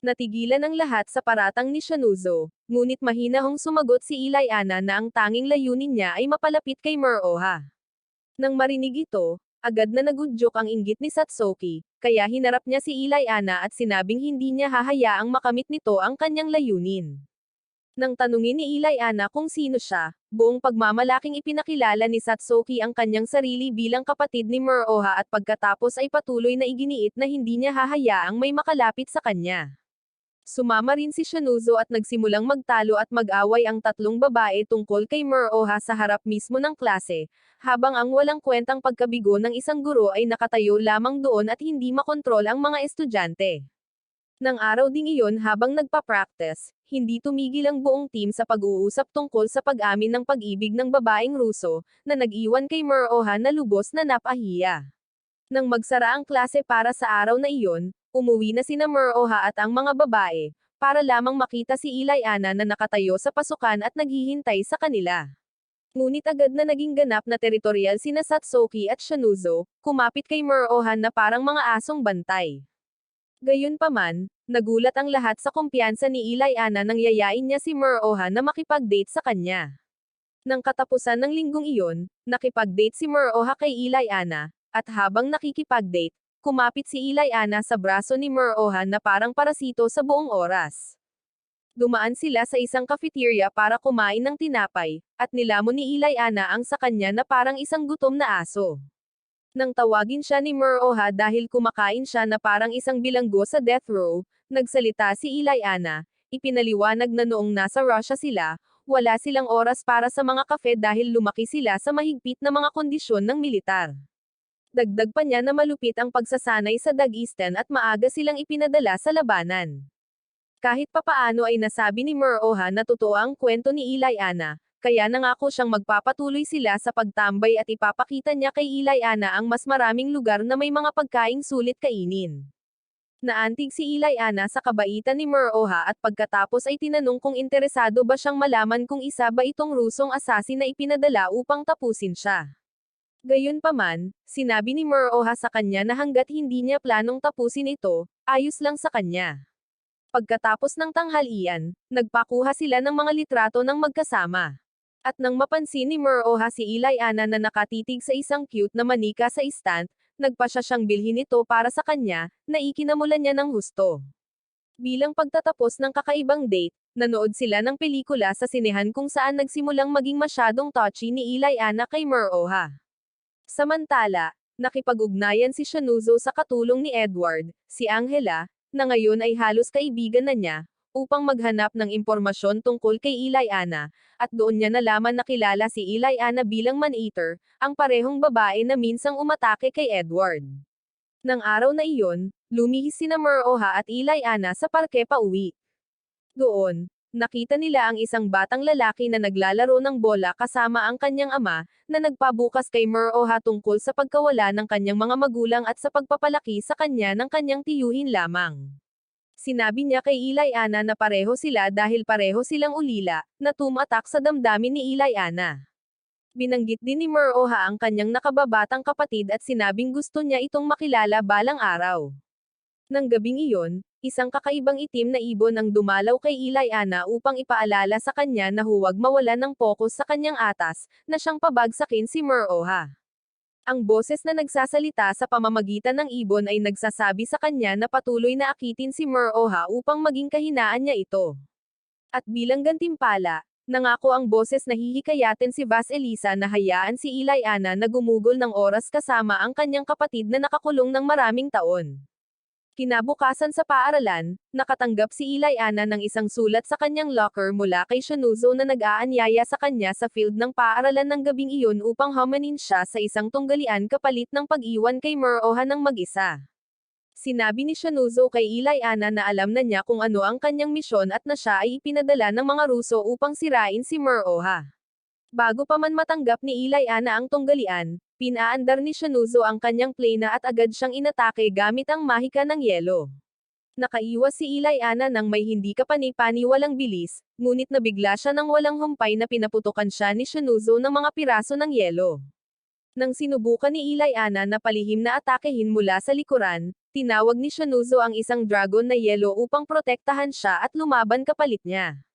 Natigilan ang lahat sa paratang ni Shanuzo, ngunit mahinahong sumagot si Ilayana na ang tanging layunin niya ay mapalapit kay Muroha. Nang marinig ito, agad na nagudyok ang inggit ni Satsuki, kaya hinarap niya si Ilayana at sinabing hindi niya hahayaang makamit nito ang kanyang layunin. Nang tanungin ni Ilayana kung sino siya, buong pagmamalaking ipinakilala ni Satsuki ang kanyang sarili bilang kapatid ni Muroha at pagkatapos ay patuloy na iginiit na hindi niya hahayaang may makalapit sa kanya. Sumama rin si Shanuzo at nagsimulang magtalo at mag-away ang tatlong babae tungkol kay Muroha sa harap mismo ng klase, habang ang walang kwentang pagkabigo ng isang guro ay nakatayo lamang doon at hindi makontrol ang mga estudyante. Nang araw ding iyon habang nagpa-practice, hindi tumigil ang buong team sa pag-uusap tungkol sa pag-amin ng pag-ibig ng babaeng Ruso, na nag-iwan kay Muroha na lubos na napahiya. Nang magsara ang klase para sa araw na iyon, umuwi na sina Muroha at ang mga babae, para lamang makita si Ilayana na nakatayo sa pasukan at naghihintay sa kanila. Ngunit agad na naging ganap na teritorial sina Satsuki at Shanuzo, kumapit kay Muroha na parang mga asong bantay. Gayunpaman, nagulat ang lahat sa kumpiyansa ni Ilayana nang yayain niya si Muroha na makipag-date sa kanya. Nang katapusan ng linggong iyon, nakipag-date si Muroha kay Ilayana, at habang nakikipag-date, kumapit si Ilayana sa braso ni Muroha na parang parasito sa buong oras. Dumaan sila sa isang cafeteria para kumain ng tinapay, at nilamon ni Ilayana ang sa kanya na parang isang gutom na aso. Nang tawagin siya ni Muroha dahil kumakain siya na parang isang bilanggo sa death row, nagsalita si Ilayana, ipinaliwanag na noong nasa Russia sila, wala silang oras para sa mga kafe dahil lumaki sila sa mahigpit na mga kondisyon ng militar. Dagdag pa niya na malupit ang pagsasanay sa Dagestan at maaga silang ipinadala sa labanan. Kahit papaano ay nasabi ni Muroha na totoo ang kwento ni Ilayana, kaya nangako siyang magpapatuloy sila sa pagtambay at ipapakita niya kay Ilayana ang mas maraming lugar na may mga pagkaing sulit kainin. Naantig si Ilayana sa kabaitan ni Muroha at pagkatapos ay tinanong kung interesado ba siyang malaman kung isa ba itong Rusong assassin na ipinadala upang tapusin siya. Gayunpaman, sinabi ni Muroha sa kanya na hanggat hindi niya planong tapusin ito, ayos lang sa kanya. Pagkatapos ng tanghalian, nagpakuha sila ng mga litrato ng magkasama. At nang mapansin ni Muroha si Ilayana na nakatitig sa isang cute na manika sa stand, nagpa siya siyang bilhin ito para sa kanya, na ikinamulan niya ng husto. Bilang pagtatapos ng kakaibang date, nanood sila ng pelikula sa sinehan kung saan nagsimulang maging masyadong touchy ni Ilayana kay Muroha. Samantala, nakipag-ugnayan si Shanuzo sa katulong ni Edward, si Angela, na ngayon ay halos kaibigan na niya, upang maghanap ng impormasyon tungkol kay Ilayana, at doon niya nalaman na kilala si Ilayana bilang Man-Eater, ang parehong babae na minsang umatake kay Edward. Nang araw na iyon, lumihis sina Meroha at Ilayana sa parke pauwi. Doon, nakita nila ang isang batang lalaki na naglalaro ng bola kasama ang kanyang ama, na nagpabukas kay Meroha tungkol sa pagkawala ng kanyang mga magulang at sa pagpapalaki sa kanya ng kanyang tiyuhin lamang. Sinabi niya kay Ilayana na pareho sila dahil pareho silang ulila, na tumatak sa damdamin ni Ilayana. Binanggit din ni Meroha ang kanyang nakababatang kapatid at sinabing gusto niya itong makilala balang araw. Nang gabing iyon, isang kakaibang itim na ibon ang dumalaw kay Ilayana upang ipaalala sa kanya na huwag mawalan ng pokus sa kanyang atas, na siyang pabagsakin si Meroha. Ang boses na nagsasalita sa pamamagitan ng ibon ay nagsasabi sa kanya na patuloy na akitin si Meroha upang maging kahinaan niya ito. At bilang gantimpala, nangako ang boses na hihikayatin si Vasilisa na hayaan si Ilayana na gumugol ng oras kasama ang kanyang kapatid na nakakulong ng maraming taon. Kinabukasan sa paaralan, nakatanggap si Ilayana ng isang sulat sa kanyang locker mula kay Shanuzo na nag-aanyaya sa kanya sa field ng paaralan ng gabing iyon upang hamanin siya sa isang tunggalian kapalit ng pag-iwan kay Meroha ng mag-isa. Sinabi ni Shanuzo kay Ilayana na alam na niya kung ano ang kanyang misyon at na siya ay ipinadala ng mga Ruso upang sirain si Meroha. Bago pa man matanggap ni Ilayana ang tunggalian, pinaandar ni Shanuzo ang kanyang plane at agad siyang inatake gamit ang mahika ng yelo. Nakaiwas si Ilayana nang may hindi kapani-paniwalang bilis, ngunit nabigla siya nang walang humpay na pinaputukan siya ni Shanuzo ng mga piraso ng yelo. Nang sinubukan ni Ilayana na palihim na atakehin mula sa likuran, tinawag ni Shanuzo ang isang dragon na yelo upang protektahan siya at lumaban kapalit niya.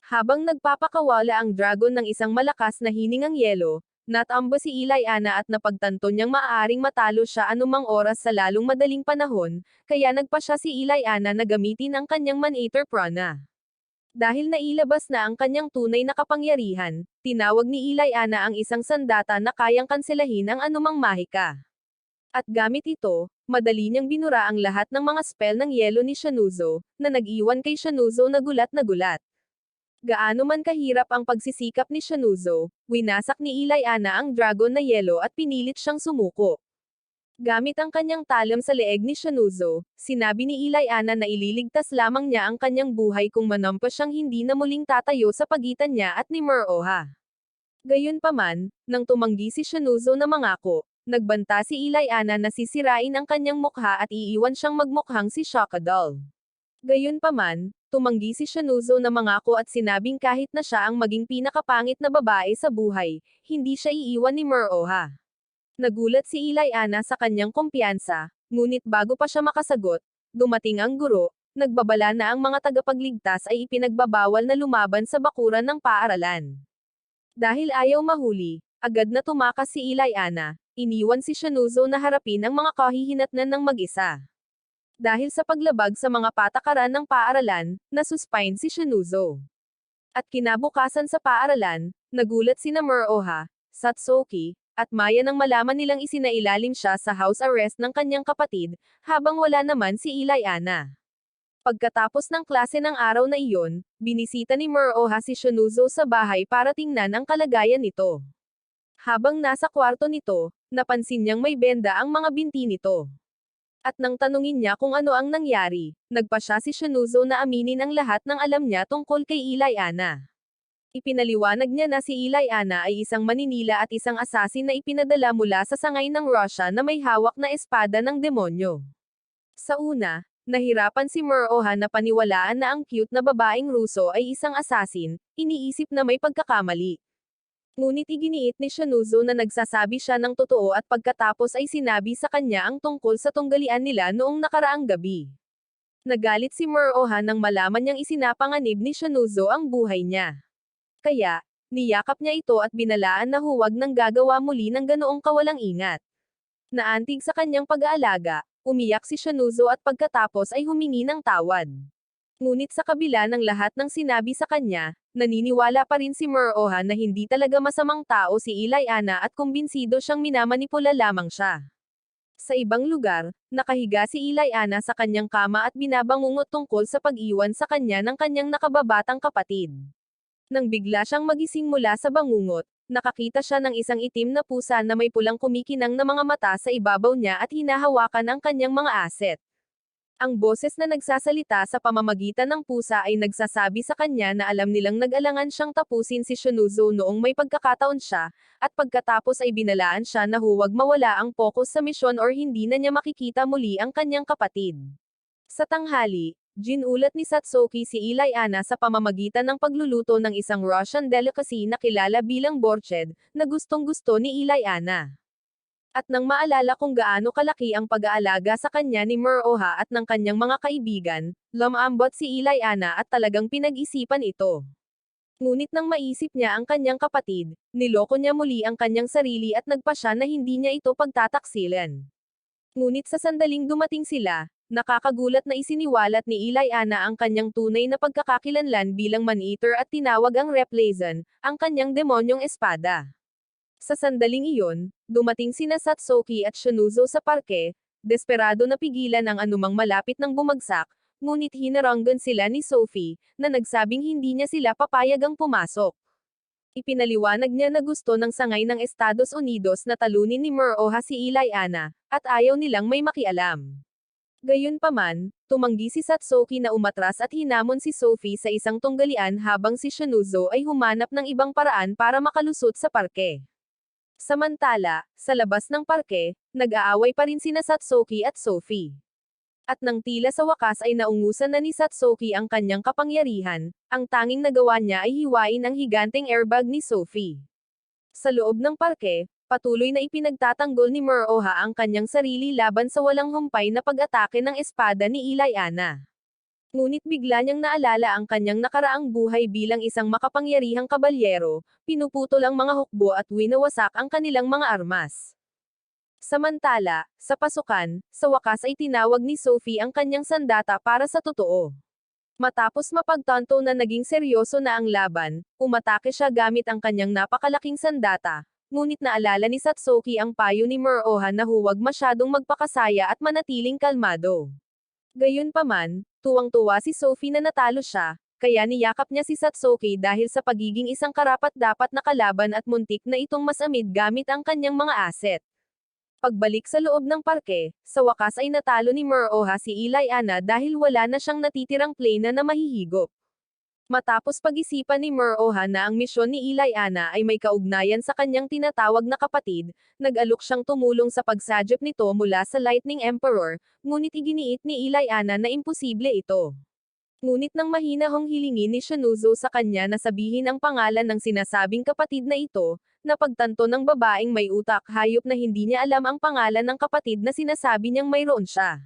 Habang nagpapakawala ang dragon ng isang malakas na hiningang yelo, natamba si Ilayana at napagtanto niyang maaaring matalo siya anumang oras sa lalong madaling panahon, kaya nagpa siya si Ilayana na gamitin ang kanyang Man-Eater Prana. Dahil nailabas na ang kanyang tunay na kapangyarihan, tinawag ni Ilayana ang isang sandata na kayang kanselahin ang anumang mahika. At gamit ito, madali niyang binura ang lahat ng mga spell ng yelo ni Shanuzo, na nag-iwan kay Shanuzo na gulat na gulat. Gaano man kahirap ang pagsisikap ni Shanuzo, winasak ni Ilayana ang dragon na yelo at pinilit siyang sumuko. Gamit ang kanyang talam sa leeg ni Shanuzo, sinabi ni Ilayana na ililigtas lamang niya ang kanyang buhay kung manampas siyang hindi na muling tatayo sa pagitan niya at ni Meroha. Gayunpaman, nang tumanggi si Shanuzo na mangako, nagbanta si Ilayana na sisirain ang kanyang mukha at iiwan siyang magmukhang si Shakadal. Gayunpaman, tumanggi si Shanuzo na mangako at sinabing kahit na siya ang maging pinakapangit na babae sa buhay, hindi siya iiwan ni Meroha. Nagulat si Ilayana sa kanyang kumpiyansa, ngunit bago pa siya makasagot, dumating ang guro, nagbabala na ang mga tagapagligtas ay ipinagbabawal na lumaban sa bakuran ng paaralan. Dahil ayaw mahuli, agad na tumakas si Ilayana, iniwan si Shanuzo na harapin ang mga kahihinatnan ng mag-isa. Dahil sa paglabag sa mga patakaran ng paaralan, nasuspine si Shanuzo. At kinabukasan sa paaralan, nagulat sina Meroha, Satsuki, at Maya nang malaman nilang isinailalim siya sa house arrest ng kanyang kapatid, habang wala naman si Ilayana. Pagkatapos ng klase ng araw na iyon, binisita ni Meroha si Shanuzo sa bahay para tingnan ang kalagayan nito. Habang nasa kwarto nito, napansin niyang may benda ang mga binti nito. At nang tanungin niya kung ano ang nangyari, nagpa siya si Shanuzo na aminin ang lahat ng alam niya tungkol kay Ilayana. Ipinaliwanag niya na si Ilayana ay isang maninila at isang asasin na ipinadala mula sa sangay ng Russia na may hawak na espada ng demonyo. Sa una, nahirapan si Meroha na paniwalaan na ang cute na babaeng Ruso ay isang asasin, iniisip na may pagkakamali. Ngunit iginiit ni Shanuzo na nagsasabi siya ng totoo at pagkatapos ay sinabi sa kanya ang tungkol sa tunggalian nila noong nakaraang gabi. Nagalit si Meroha nang malaman niyang isinapanganib ni Shanuzo ang buhay niya. Kaya, niyakap niya ito at binalaan na huwag nang gagawa muli ng ganoong kawalang ingat. Naantig sa kanyang pag-aalaga, umiyak si Shanuzo at pagkatapos ay humingi ng tawad. Ngunit sa kabila ng lahat ng sinabi sa kanya, naniniwala pa rin si Meroha na hindi talaga masamang tao si Ilayana at kumbinsido siyang minamanipula lamang siya. Sa ibang lugar, nakahiga si Ilayana sa kanyang kama at binabangungot tungkol sa pag-iwan sa kanya ng kanyang nakababatang kapatid. Nang bigla siyang magising mula sa bangungot, nakakita siya ng isang itim na pusa na may pulang kumikinang na mga mata sa ibabaw niya at hinahawakan ang kanyang mga aset. Ang boses na nagsasalita sa pamamagitan ng pusa ay nagsasabi sa kanya na alam nilang nag-alangan siyang tapusin si Shunouzo noong may pagkakataon siya, at pagkatapos ay binalaan siya na huwag mawala ang focus sa misyon or hindi na niya makikita muli ang kanyang kapatid. Sa tanghali, ginulat ni Satsuki si Ilayana sa pamamagitan ng pagluluto ng isang Russian delicacy na kilala bilang borscht, na gustong-gusto ni Ilayana. At nang maalala kung gaano kalaki ang pag-aalaga sa kanya ni Muroha at ng kanyang mga kaibigan, lumambot si Ilayana at talagang pinag-isipan ito. Ngunit nang maisip niya ang kanyang kapatid, niloko niya muli ang kanyang sarili at nagpa siya na hindi niya ito pagtataksilan. Ngunit sa sandaling dumating sila, nakakagulat na isiniwalat ni Ilayana ang kanyang tunay na pagkakakilanlan bilang man-eater at tinawag ang Replacen, ang kanyang demonyong espada. Sa sandaling iyon, dumating sina Satsuki at Shunouzo sa parke, desperado na pigilan ang anumang malapit ng bumagsak, ngunit hinaranggan sila ni Sophie, na nagsabing hindi niya sila papayagang pumasok. Ipinaliwanag niya na gusto ng sangay ng Estados Unidos na talunin ni Muroha si Ilayana, at ayaw nilang may makialam. Gayunpaman, tumanggi si Satsuki na umatras at hinamon si Sophie sa isang tunggalian habang si Shunouzo ay humanap ng ibang paraan para makalusot sa parke. Samantala, sa labas ng parke, nag-aaway pa rin sina Satsuki at Sophie. At nang tila sa wakas ay naungusan na ni Satsuki ang kanyang kapangyarihan, ang tanging nagawa niya ay hiwain ang higanteng airbag ni Sophie. Sa loob ng parke, patuloy na ipinagtatanggol ni Muroha ang kanyang sarili laban sa walang humpay na pag-atake ng espada ni Ilayana. Ngunit bigla niyang naalala ang kanyang nakaraang buhay bilang isang makapangyarihang kabalyero, pinuputol ang mga hukbo at winawasak ang kanilang mga armas. Samantala, sa pasukan, sa wakas ay tinawag ni Sophie ang kanyang sandata para sa totoo. Matapos mapagtanto na naging seryoso na ang laban, umatake siya gamit ang kanyang napakalaking sandata, ngunit naalala ni Satsuki ang payo ni Muroha na huwag masyadong magpakasaya at manatiling kalmado. Gayunpaman, tuwang-tuwa si Sophie na natalo siya, kaya niyakap niya si Satsuki dahil sa pagiging isang karapat-dapat na kalaban at muntik na itong masamid gamit ang kanyang mga aset. Pagbalik sa loob ng parke, sa wakas ay natalo ni Muroha si Ilayana dahil wala na siyang natitirang plane na mahihigop. Matapos pag-isipan ni Muroha na ang misyon ni Ilayana ay may kaugnayan sa kanyang tinatawag na kapatid, nag-alok siyang tumulong sa pagsadya nito mula sa Lightning Emperor, ngunit iginiit ni Ilayana na imposible ito. Ngunit nang mahinahong hilingin ni Shunouzo sa kanya na sabihin ang pangalan ng sinasabing kapatid na ito, napagtanto ng babaeng may utak hayop na hindi niya alam ang pangalan ng kapatid na sinasabi niyang mayroon siya.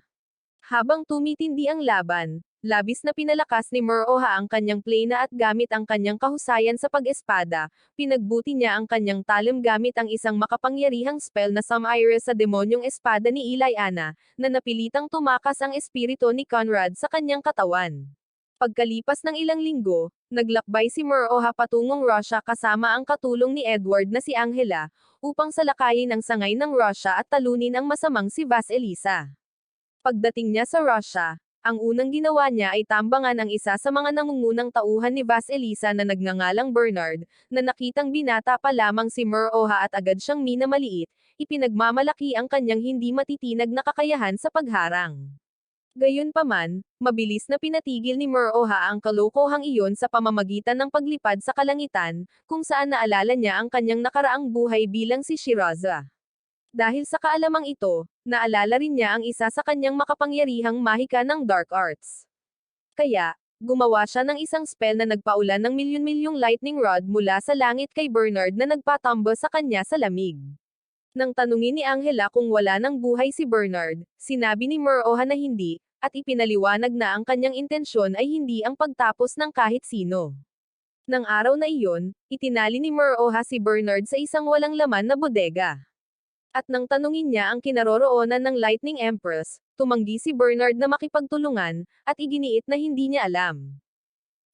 Habang tumitindi ang laban, labis na pinalakas ni Muroha ang kanyang plena at gamit ang kanyang kahusayan sa pag-espada, pinagbuti niya ang kanyang talim gamit ang isang makapangyarihang spell na Sumire sa demonyong espada ni Ilayana, na napilitang tumakas ang espiritu ni Conrad sa kanyang katawan. Pagkalipas ng ilang linggo, naglakbay si Muroha patungong Russia kasama ang katulong ni Edward na si Angela, upang salakayin ang sangay ng Russia at talunin ang masamang si Vasilisa. Pagdating niya sa Russia, ang unang ginawa niya ay tambangan ang isa sa mga nangungunang tauhan ni Vasilisa na nagngangalang Bernard, na nakitang binata pa lamang si Muroha at agad siyang minamaliit, ipinagmamalaki ang kanyang hindi matitinag na kakayahan sa pagharang. Gayunpaman, mabilis na pinatigil ni Muroha ang kalokohang iyon sa pamamagitan ng paglipad sa kalangitan, kung saan naalala niya ang kanyang nakaraang buhay bilang si Shiraza. Dahil sa kaalamang ito, naalala rin niya ang isa sa kanyang makapangyarihang mahika ng dark arts. Kaya, gumawa siya ng isang spell na nagpaulan ng milyon-milyong lightning rod mula sa langit kay Bernard na nagpatambo sa kanya sa lamig. Nang tanungin ni Angela kung wala ng buhay si Bernard, sinabi ni Muroha na hindi, at ipinaliwanag na ang kanyang intensyon ay hindi ang pagtapos ng kahit sino. Nang araw na iyon, itinali ni Muroha si Bernard sa isang walang laman na bodega. At nang tanungin niya ang kinaroroonan ng Lightning Empress, tumanggi si Bernard na makipagtulungan, at iginiit na hindi niya alam.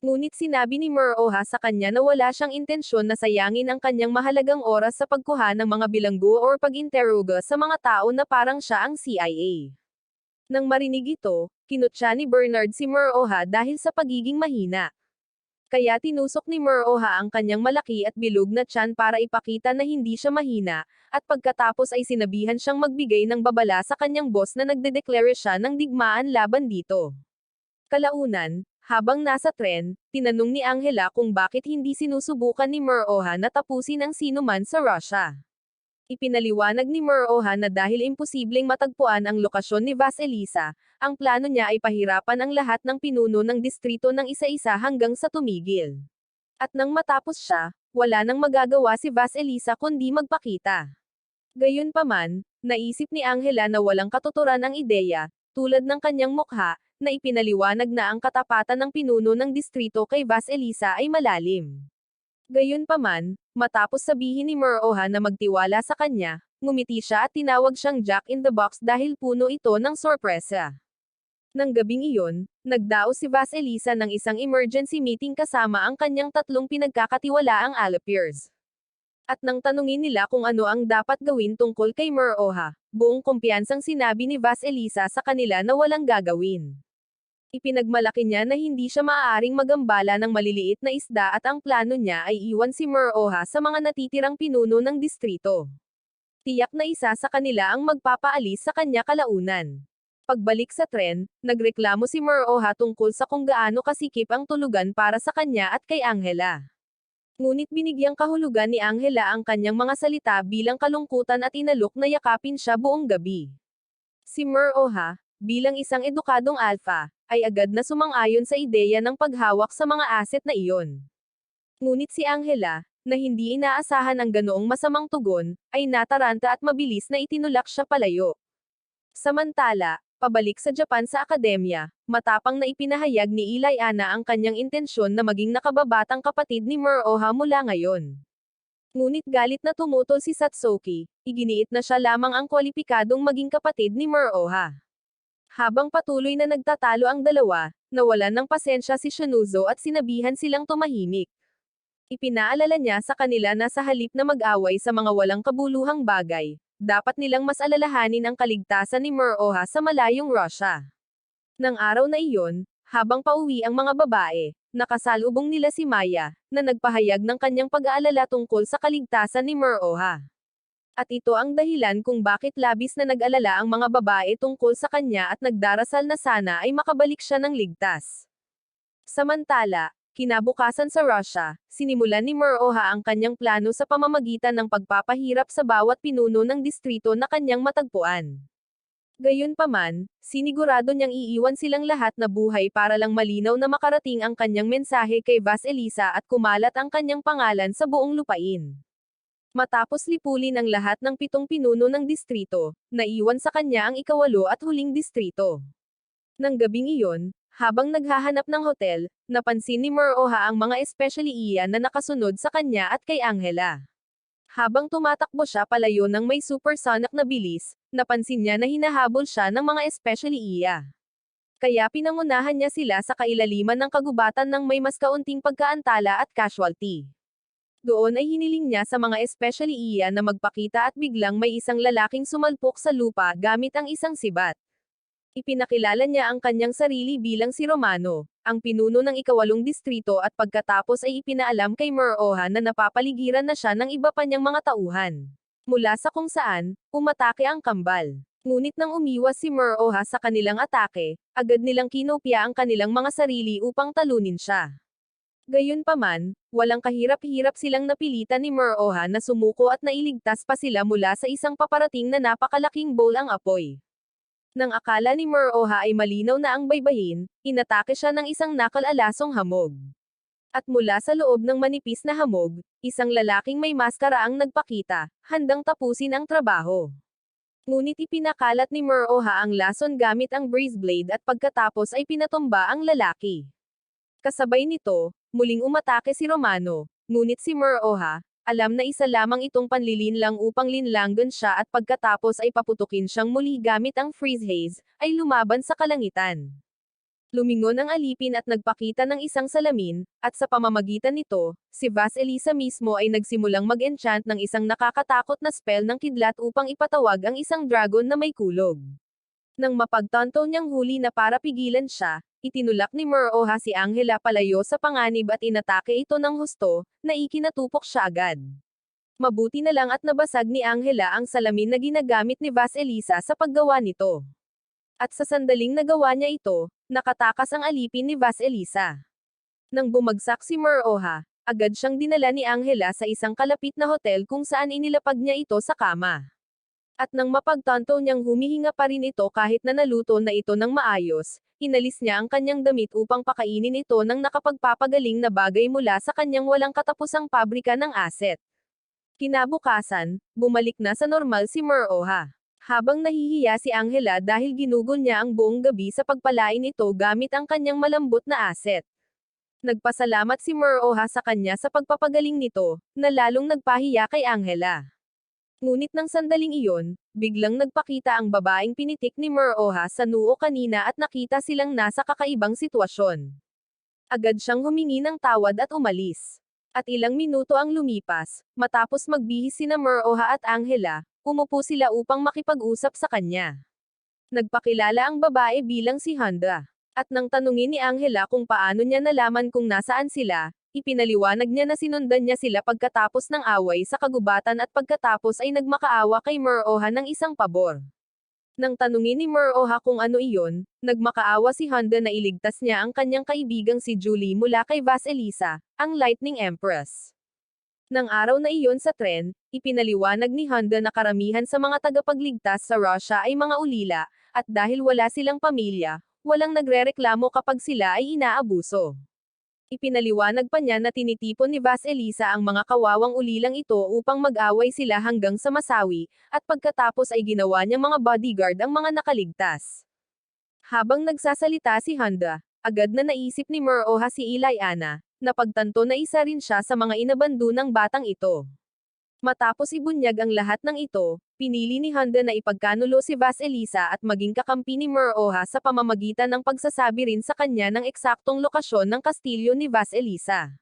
Ngunit sinabi ni Muroha sa kanya na wala siyang intensyon na sayangin ang kanyang mahalagang oras sa pagkuha ng mga bilanggo o pag-interoga sa mga tao na parang siya ang CIA. Nang marinig ito, kinutya ni Bernard si Muroha dahil sa pagiging mahina. Kaya tinusok ni Muroha ang kanyang malaki at bilog na tiyan para ipakita na hindi siya mahina, at pagkatapos ay sinabihan siyang magbigay ng babala sa kanyang boss na nagdedeklara siya ng digmaan laban dito. Kalaunan, habang nasa tren, tinanong ni Angela kung bakit hindi sinusubukan ni Muroha na tapusin ang sinuman sa Russia. Ipinaliwanag ni Muroha na dahil imposibleng matagpuan ang lokasyon ni Vasilisa, ang plano niya ay pahirapan ang lahat ng pinuno ng distrito ng isa-isa hanggang sa tumigil. At nang matapos siya, wala nang magagawa si Vasilisa kundi magpakita. Gayunpaman, naisip ni Angela na walang katuturan ang ideya, tulad ng kanyang mukha, na ipinaliwanag na ang katapatan ng pinuno ng distrito kay Vasilisa ay malalim. Gayunpaman, matapos sabihin ni Muroha na magtiwala sa kanya, ngumiti siya at tinawag siyang Jack in the Box dahil puno ito ng sorpresa. Nang gabing iyon, nagdaos si Vasilisa ng isang emergency meeting kasama ang kanyang tatlong pinagkakatiwalaang Allipiers. At nang tanungin nila kung ano ang dapat gawin tungkol kay Muroha, buong kumpiyansang sinabi ni Vasilisa sa kanila na walang gagawin. Ipinagmalaki niya na hindi siya maaaring magambala ng maliliit na isda at ang plano niya ay iwan si Muroha sa mga natitirang pinuno ng distrito. Tiyak na isa sa kanila ang magpapaalis sa kanya kalaunan. Pagbalik sa tren, nagreklamo si Muroha tungkol sa kung gaano kasikip ang tulugan para sa kanya at kay Angela. Ngunit binigyang kahulugan ni Angela ang kanyang mga salita bilang kalungkutan at inalok na yakapin siya buong gabi. Si Muroha, bilang isang edukadong alpha, ay agad na sumang-ayon sa ideya ng paghawak sa mga asset na iyon. Ngunit si Angela, na hindi inaasahan ang ganoong masamang tugon, ay nataranta at mabilis na itinulak siya palayo. Samantala, pabalik sa Japan sa akademya, matapang na ipinahayag ni Ilayana ang kanyang intensyon na maging nakababatang kapatid ni Muroha mula ngayon. Ngunit galit na tumutol si Satsuki, iginiit na siya lamang ang kwalipikadong maging kapatid ni Muroha. Habang patuloy na nagtatalo ang dalawa, nawalan ng pasensya si Shunouzo at sinabihan silang tumahimik. Ipinaalala niya sa kanila na sa halip na mag-away sa mga walang kabuluhang bagay, dapat nilang mas alalahanin ang kaligtasan ni Muroha sa malayong Russia. Nang araw na iyon, habang pauwi ang mga babae, nakasalubong nila si Maya, na nagpahayag ng kanyang pag-aalala tungkol sa kaligtasan ni Muroha. At ito ang dahilan kung bakit labis na nag-alala ang mga babae tungkol sa kanya at nagdarasal na sana ay makabalik siya ng ligtas. Samantala, kinabukasan sa Russia, sinimulan ni Muroha ang kanyang plano sa pamamagitan ng pagpapahirap sa bawat pinuno ng distrito na kanyang matagpuan. Gayunpaman, sinigurado niyang iiwan silang lahat na buhay para lang malinaw na makarating ang kanyang mensahe kay Vasilisa at kumalat ang kanyang pangalan sa buong lupain. Matapos lipulin ang lahat ng 7 pinuno ng distrito, naiwan sa kanya ang 8 at huling distrito. Nang gabing iyon, habang naghahanap ng hotel, napansin ni Muroha ang mga espesyaliya na nakasunod sa kanya at kay Angela. Habang tumatakbo siya palayo ng may supersonic na bilis, napansin niya na hinahabol siya ng mga espesyaliya. Kaya pinangunahan niya sila sa kailaliman ng kagubatan ng may mas kaunting pagkaantala at casualty. Doon ay hiniling niya sa mga espesyaliya na magpakita at biglang may isang lalaking sumalpok sa lupa gamit ang isang sibat. Ipinakilala niya ang kanyang sarili bilang si Romano, ang pinuno ng 8 distrito at pagkatapos ay ipinaalam kay Muroha na napapaligiran na siya ng iba pa niyang mga tauhan. Mula sa kung saan, umatake ang kambal. Ngunit nang umiwas si Muroha sa kanilang atake, agad nilang kinopya ang kanilang mga sarili upang talunin siya. Gayunpaman, walang kahirap-hirap silang napilitan ni Muroha na sumuko at nailigtas pa sila mula sa isang paparating na napakalaking bowl ang apoy. Nang akala ni Muroha ay malinaw na ang baybayin, inatake siya ng isang nakal-alasong hamog. At mula sa loob ng manipis na hamog, isang lalaking may maskara ang nagpakita, handang tapusin ang trabaho. Ngunit ipinakalat ni Muroha ang lason gamit ang breeze blade at pagkatapos ay pinatumba ang lalaki. Kasabay nito, muling umatake si Romano, ngunit si Muroha, alam na isa lamang itong panlilinlang upang linlanggan siya at pagkatapos ay paputukin siyang muli gamit ang freeze haze, ay lumaban sa kalangitan. Lumingon ang alipin at nagpakita ng isang salamin, at sa pamamagitan nito, si Vasilisa mismo ay nagsimulang mag-enchant ng isang nakakatakot na spell ng kidlat upang ipatawag ang isang dragon na may kulog. Nang mapagtanto niyang huli na para pigilan siya, itinulak ni Moroha si Angela palayo sa panganib at inatake ito ng husto, na ikinatupok siya agad. Mabuti na lang at nabasag ni Angela ang salamin na ginagamit ni Vasilisa sa paggawa nito. At sa sandaling nagawa niya ito, nakatakas ang alipin ni Vasilisa. Nang bumagsak si Moroha, agad siyang dinala ni Angela sa isang kalapit na hotel kung saan inilapag niya ito sa kama. At nang mapagtanto niyang humihinga pa rin ito kahit na naluto na ito ng maayos, inalis niya ang kanyang damit upang pakainin ito ng nakapagpapagaling na bagay mula sa kanyang walang katapusang pabrika ng aset. Kinabukasan, bumalik na sa normal si Moroha. Habang nahihiya si Angela dahil ginugol niya ang buong gabi sa pagpalain ito gamit ang kanyang malambot na aset. Nagpasalamat si Moroha sa kanya sa pagpapagaling nito, na lalong nagpahiya kay Angela. Ngunit nang sandaling iyon, biglang nagpakita ang babaeng pinitik ni Moroha sa noo kanina at nakita silang nasa kakaibang sitwasyon. Agad siyang humingi ng tawad at umalis. At ilang minuto ang lumipas, matapos magbihis sina Moroha at Angela, umupo sila upang makipag-usap sa kanya. Nagpakilala ang babae bilang si Honda. At nang tanungin ni Angela kung paano niya nalaman kung nasaan sila, ipinaliwanag niya na sinundan niya sila pagkatapos ng away sa kagubatan at pagkatapos ay nagmakaawa kay Moroha ng isang pabor. Nang tanungin ni Moroha kung ano iyon, nagmakaawa si Honda na iligtas niya ang kanyang kaibigang si Julie mula kay Vasilisa, ang Lightning Empress. Nang araw na iyon sa tren, ipinaliwanag ni Honda na karamihan sa mga tagapagligtas sa Russia ay mga ulila, at dahil wala silang pamilya, walang nagrereklamo kapag sila ay inaabuso. Ipinaliwanag pa niya na tinitipon ni Vasilisa ang mga kawawang ulilang ito upang mag-away sila hanggang sa masawi, at pagkatapos ay ginawa niyang mga bodyguard ang mga nakaligtas. Habang nagsasalita si Honda, agad na naisip ni Moroha si Ilayana, napagtanto na isa rin siya sa mga inabando ng batang ito. Matapos ibunyag ang lahat ng ito, pinili ni Honda na ipagkanulo si Vasilisa at maging kakampi ni Moroha sa pamamagitan ng pagsasabi rin sa kanya ng eksaktong lokasyon ng kastilyo ni Vasilisa.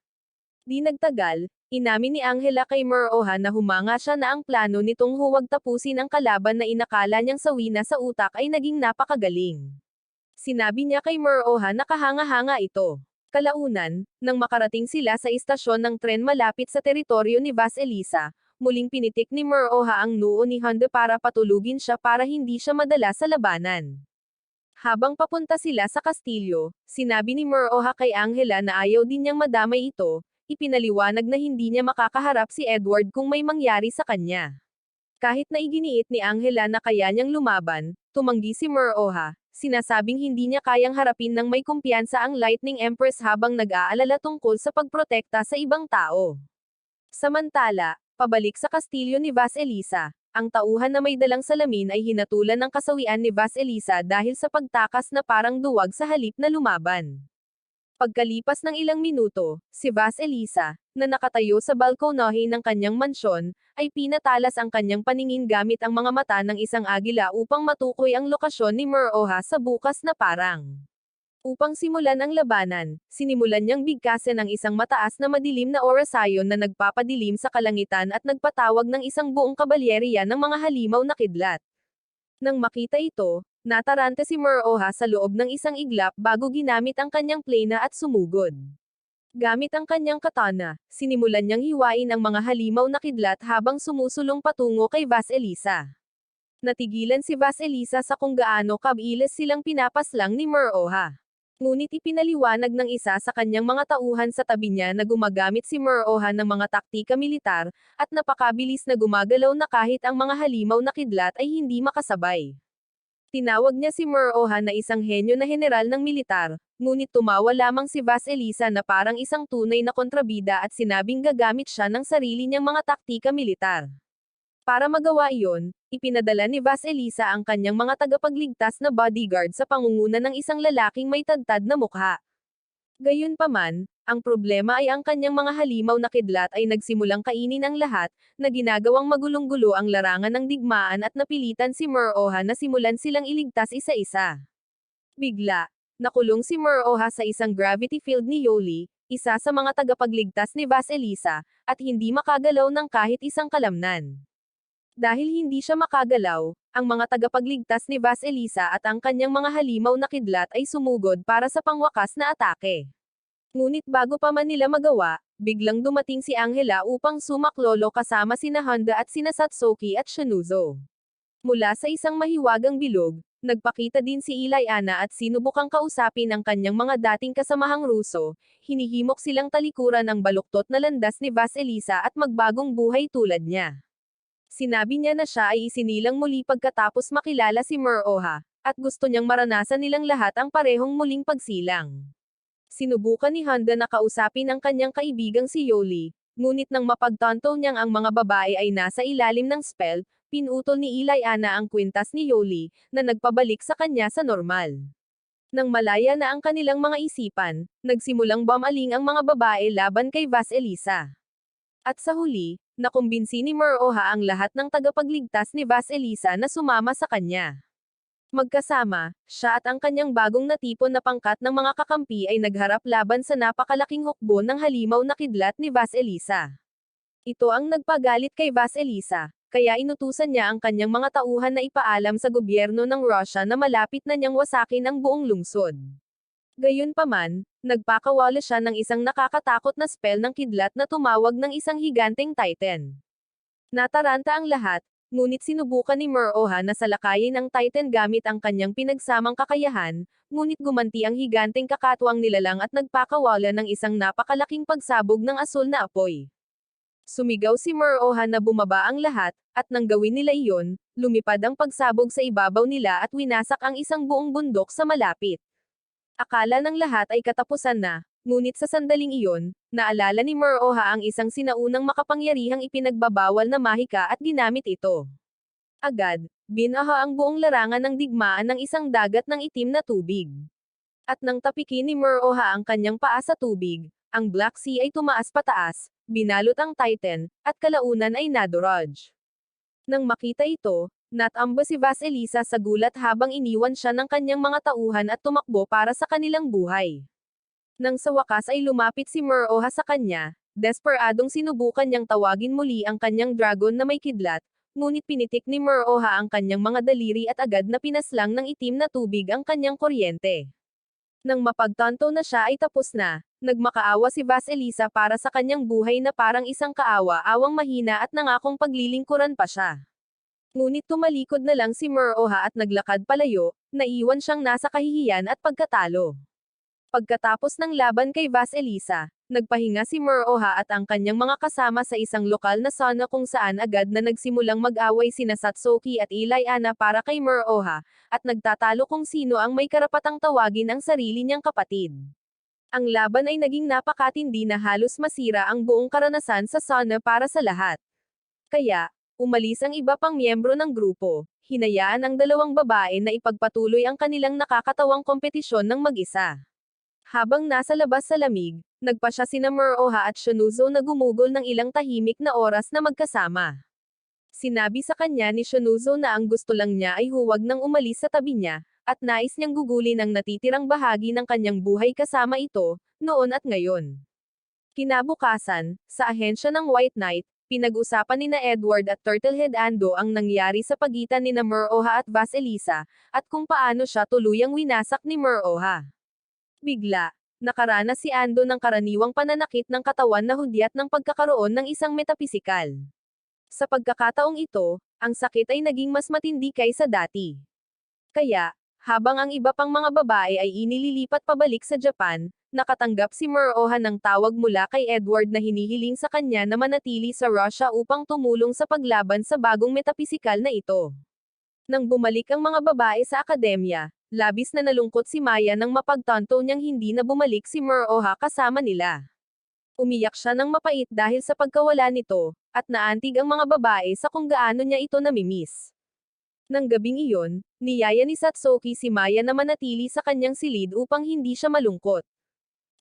Di nagtagal, inamin ni Angela kay Moroha na humanga siya na ang plano nitong huwag tapusin ang kalaban na inakala niyang sawi na sa utak ay naging napakagaling. Sinabi niya kay Moroha na kahanga-hanga ito. Kalaunan, nang makarating sila sa istasyon ng tren malapit sa teritoryo ni Vasilisa, muling pinitik ni Moroha ang noo ni Honda para patulugin siya para hindi siya madala sa labanan. Habang papunta sila sa kastilyo, sinabi ni Moroha kay Angela na ayaw din niyang madamay ito, ipinaliwanag na hindi niya makakaharap si Edward kung may mangyari sa kanya. Kahit na iginiit ni Angela na kaya niyang lumaban, tumanggi si Moroha, sinasabing hindi niya kayang harapin ng may kumpiyansa ang Lightning Empress habang nag-aalala tungkol sa pagprotekta sa ibang tao. Samantala, pabalik sa kastilyo ni Vasilisa, ang tauhan na may dalang salamin ay hinatulan ng kasawian ni Vasilisa dahil sa pagtakas na parang duwag sa halip na lumaban. Pagkalipas ng ilang minuto, si Vasilisa, na nakatayo sa balkonahe ng kanyang mansyon, ay pinatalas ang kanyang paningin gamit ang mga mata ng isang agila upang matukoy ang lokasyon ni Moroha sa bukas na parang. Upang simulan ang labanan, sinimulan niyang bigkasin ang isang mataas na madilim na orasayon na nagpapadilim sa kalangitan at nagpatawag ng isang buong kabalyeriya ng mga halimaw na kidlat. Nang makita ito, natarante si Moroha sa loob ng isang iglap bago ginamit ang kanyang plena at sumugod. Gamit ang kanyang katana, sinimulan niyang hiwain ang mga halimaw na kidlat habang sumusulong patungo kay Vasilisa. Natigilan si Vasilisa sa kung gaano kabilis silang pinapaslang ni Moroha. Ngunit ipinaliwanag ng isa sa kanyang mga tauhan sa tabi niya na gumagamit si Moroha ng mga taktika militar, at napakabilis na gumagalaw na kahit ang mga halimaw na kidlat ay hindi makasabay. Tinawag niya si Moroha na isang henyo na general ng militar, ngunit tumawa lamang si Vasilisa na parang isang tunay na kontrabida at sinabing gagamit siya ng sarili niyang mga taktika militar. Para magawa iyon, ipinadala ni Vasilisa ang kanyang mga tagapagligtas na bodyguard sa pangunguna ng isang lalaking may tadtad na mukha. Gayunpaman, ang problema ay ang kanyang mga halimaw na kidlat ay nagsimulang kainin ang lahat, na ginagawang magulong-gulo ang larangan ng digmaan at napilitan si Moroha na simulan silang iligtas isa-isa. Bigla, Nakulong si Muroha sa isang gravity field ni Yoli, isa sa mga tagapagligtas ni Vasilisa, at hindi makagalaw ng kahit isang kalamnan. Dahil hindi siya makagalaw, ang mga tagapagligtas ni Vasilisa at ang kanyang mga halimaw na kidlat ay sumugod para sa pangwakas na atake. Ngunit bago pa man nila magawa, biglang dumating si Angela upang sumaklolo kasama sina Honda at sina Satsuki at Shunouzo. Mula sa isang mahiwagang bilog, nagpakita din si Ilayana at sinubukang kausapin ang kanyang mga dating kasamahang Ruso, hinihimok silang talikuran ang baluktot na landas ni Vasilisa at magbagong buhay tulad niya. Sinabi niya na siya ay isinilang muli pagkatapos makilala si Muroha, at gusto niyang maranasan nilang lahat ang parehong muling pagsilang. Sinubukan ni Honda na kausapin ang kanyang kaibigang si Yoli, ngunit nang mapagtanto niyang ang mga babae ay nasa ilalim ng spell, pinutol ni Ilayana ang kwintas ni Yoli, na nagpabalik sa kanya sa normal. Nang malaya na ang kanilang mga isipan, nagsimulang bumaling ang mga babae laban kay Vasilisa. At sa huli, nakumbinsi ni Muroha ang lahat ng tagapagligtas ni Vasilisa na sumama sa kanya. Magkasama, siya at ang kanyang bagong natipon na pangkat ng mga kakampi ay nagharap laban sa napakalaking hukbo ng halimaw na kidlat ni Vasilisa. Ito ang nagpagalit kay Vasilisa, kaya inutusan niya ang kanyang mga tauhan na ipaalam sa gobyerno ng Russia na malapit na niyang wasakin ang buong lungsod. Gayunpaman, nagpakawala siya ng isang nakakatakot na spell ng kidlat na tumawag ng isang higanteng Titan. Nataranta ang lahat, ngunit sinubukan ni Muroha na salakayin ang Titan gamit ang kanyang pinagsamang kakayahan, ngunit gumanti ang higanteng kakatwang nilalang at nagpakawala ng isang napakalaking pagsabog ng asul na apoy. Sumigaw si Muroha na bumaba ang lahat, at nang gawin nila iyon, lumipad ang pagsabog sa ibabaw nila at winasak ang isang buong bundok sa malapit. Akala ng lahat ay katapusan na, ngunit sa sandaling iyon, naalala ni Muroha ang isang sinaunang makapangyarihang ipinagbabawal na mahika at ginamit ito. Agad, binaha ang buong larangan ng digmaan ng isang dagat ng itim na tubig. At nang tapikin ni Muroha ang kanyang paa sa tubig, ang Black Sea ay tumaas pataas, binalot ang Titan, at kalaunan ay nadurog. Nang makita ito, natamba si Vasilisa sa gulat habang iniwan siya ng kanyang mga tauhan at tumakbo para sa kanilang buhay. Nang sa wakas ay lumapit si Muroha sa kanya, desperadong sinubukan niyang tawagin muli ang kanyang dragon na may kidlat, ngunit pinitik ni Muroha ang kanyang mga daliri at agad na pinaslang ng itim na tubig ang kanyang kuryente. Nang mapagtanto na siya ay tapos na, nagmakaawa si Vasilisa para sa kanyang buhay na parang isang kaawa-awang mahina at nangakong paglilingkuran pa siya. Ngunit tumalikod na lang si Muroha at naglakad palayo, naiwan siyang nasa kahihiyan at pagkatalo. Pagkatapos ng laban kay Vasilisa, nagpahinga si Muroha at ang kanyang mga kasama sa isang lokal na sauna kung saan agad na nagsimulang mag-away sina Satsuki at Ilayana para kay Muroha, at nagtatalo kung sino ang may karapatang tawagin ang sarili niyang kapatid. Ang laban ay naging napakatindi na halos masira ang buong karanasan sa sauna para sa lahat. Kaya, umalis ang iba pang miyembro ng grupo, hinayaan ang dalawang babae na ipagpatuloy ang kanilang nakakatawang kompetisyon ng mag-isa. Habang nasa labas sa lamig, nagpasya sina Muroha at Shunouzo na gumugol ng ilang tahimik na oras na magkasama. Sinabi sa kanya ni Shunouzo na ang gusto lang niya ay huwag nang umalis sa tabi niya, at nais niyang gugulin ang natitirang bahagi ng kanyang buhay kasama ito, noon at ngayon. Kinabukasan, sa ahensya ng White Knight, pinag-usapan nina Edward at Turtlehead Ando ang nangyari sa pagitan nina Muroha at Vasilisa, at kung paano siya tuluyang winasak ni Muroha. Bigla, nakaranas si Ando ng karaniwang pananakit ng katawan na hudyat ng pagkakaroon ng isang metapisikal. Sa pagkakataong ito, ang sakit ay naging mas matindi kaysa dati. Kaya, habang ang iba pang mga babae ay inililipat pabalik sa Japan, nakatanggap si Muroha ng tawag mula kay Edward na hinihiling sa kanya na manatili sa Russia upang tumulong sa paglaban sa bagong metapisikal na ito. Nang bumalik ang mga babae sa akademya, labis na nalungkot si Maya nang mapagtanto niyang hindi na bumalik si Muroha kasama nila. Umiyak siya ng mapait dahil sa pagkawala nito, at naantig ang mga babae sa kung gaano niya ito namimiss. Nang gabing iyon, niyaya ni Satsuki si Maya na manatili sa kanyang silid upang hindi siya malungkot.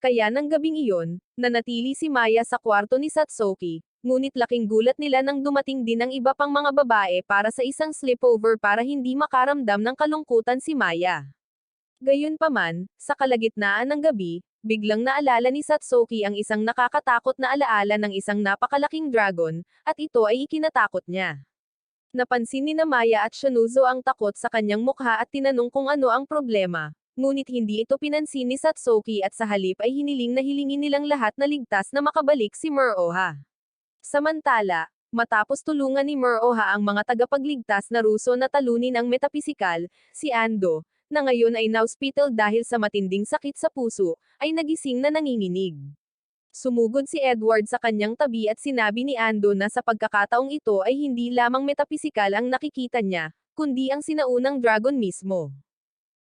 Kaya nang gabing iyon, nanatili si Maya sa kwarto ni Satsuki, ngunit laking gulat nila nang dumating din ang iba pang mga babae para sa isang sleepover para hindi makaramdam ng kalungkutan si Maya. Gayunpaman, sa kalagitnaan ng gabi, biglang naalala ni Satsuki ang isang nakakatakot na alaala ng isang napakalaking dragon, at ito ay ikinatakot niya. Napansin ni Maya at Shunouzo ang takot sa kanyang mukha at tinanong kung ano ang problema. Ngunit hindi ito pinansin ni Satsuki at sa halip ay hiniling na hilingin nilang lahat na ligtas na makabalik si Muroha. Samantala, matapos tulungan ni Muroha ang mga tagapagligtas na Ruso na talunin ang metapisikal, si Ando, na ngayon ay na-hospital dahil sa matinding sakit sa puso, ay nagising na nanginginig. Sumugod si Edward sa kanyang tabi at sinabi ni Ando na sa pagkakataong ito ay hindi lamang metapisikal ang nakikita niya, kundi ang sinaunang dragon mismo.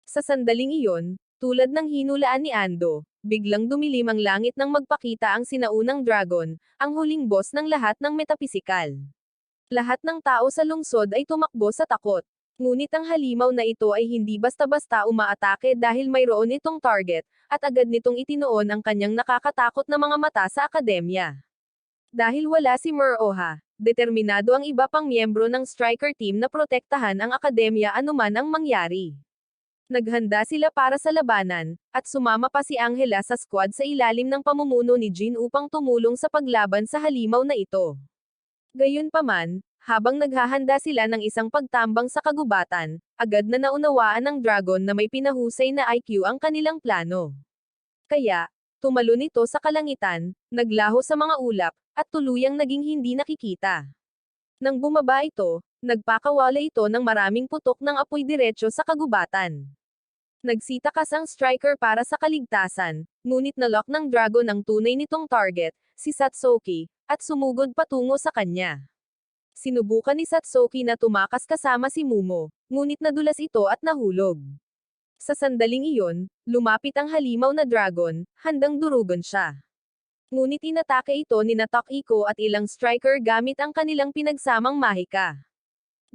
Sa sandaling iyon, tulad ng hinulaan ni Ando, biglang dumilim ang langit nang magpakita ang sinaunang dragon, ang huling boss ng lahat ng metapisikal. Lahat ng tao sa lungsod ay tumakbo sa takot. Ngunit ang halimaw na ito ay hindi basta-basta umaatake dahil mayroon itong target, at agad nitong itinoon ang kanyang nakakatakot na mga mata sa akademya. Dahil wala si Muroha, determinado ang iba pang miyembro ng striker team na protektahan ang akademya anuman ang mangyari. Naghanda sila para sa labanan, at sumama pa si Angela sa squad sa ilalim ng pamumuno ni Jin upang tumulong sa paglaban sa halimaw na ito. Gayunpaman, habang naghahanda sila ng isang pagtambang sa kagubatan, agad na naunawaan ng dragon na may pinahusay na IQ ang kanilang plano. Kaya, tumalon ito sa kalangitan, naglaho sa mga ulap, at tuluyang naging hindi nakikita. Nang bumaba ito, nagpakawala ito ng maraming putok ng apoy diretso sa kagubatan. Nagsitakas ang striker para sa kaligtasan, ngunit nalock ng dragon ang tunay nitong target, si Satsuki, at sumugod patungo sa kanya. Sinubukan ni Satsuki na tumakas kasama si Mumo, ngunit nadulas ito at nahulog. Sa sandaling iyon, lumapit ang halimaw na dragon, handang durugon siya. Ngunit inatake ito ni Takiko at ilang striker gamit ang kanilang pinagsamang mahika.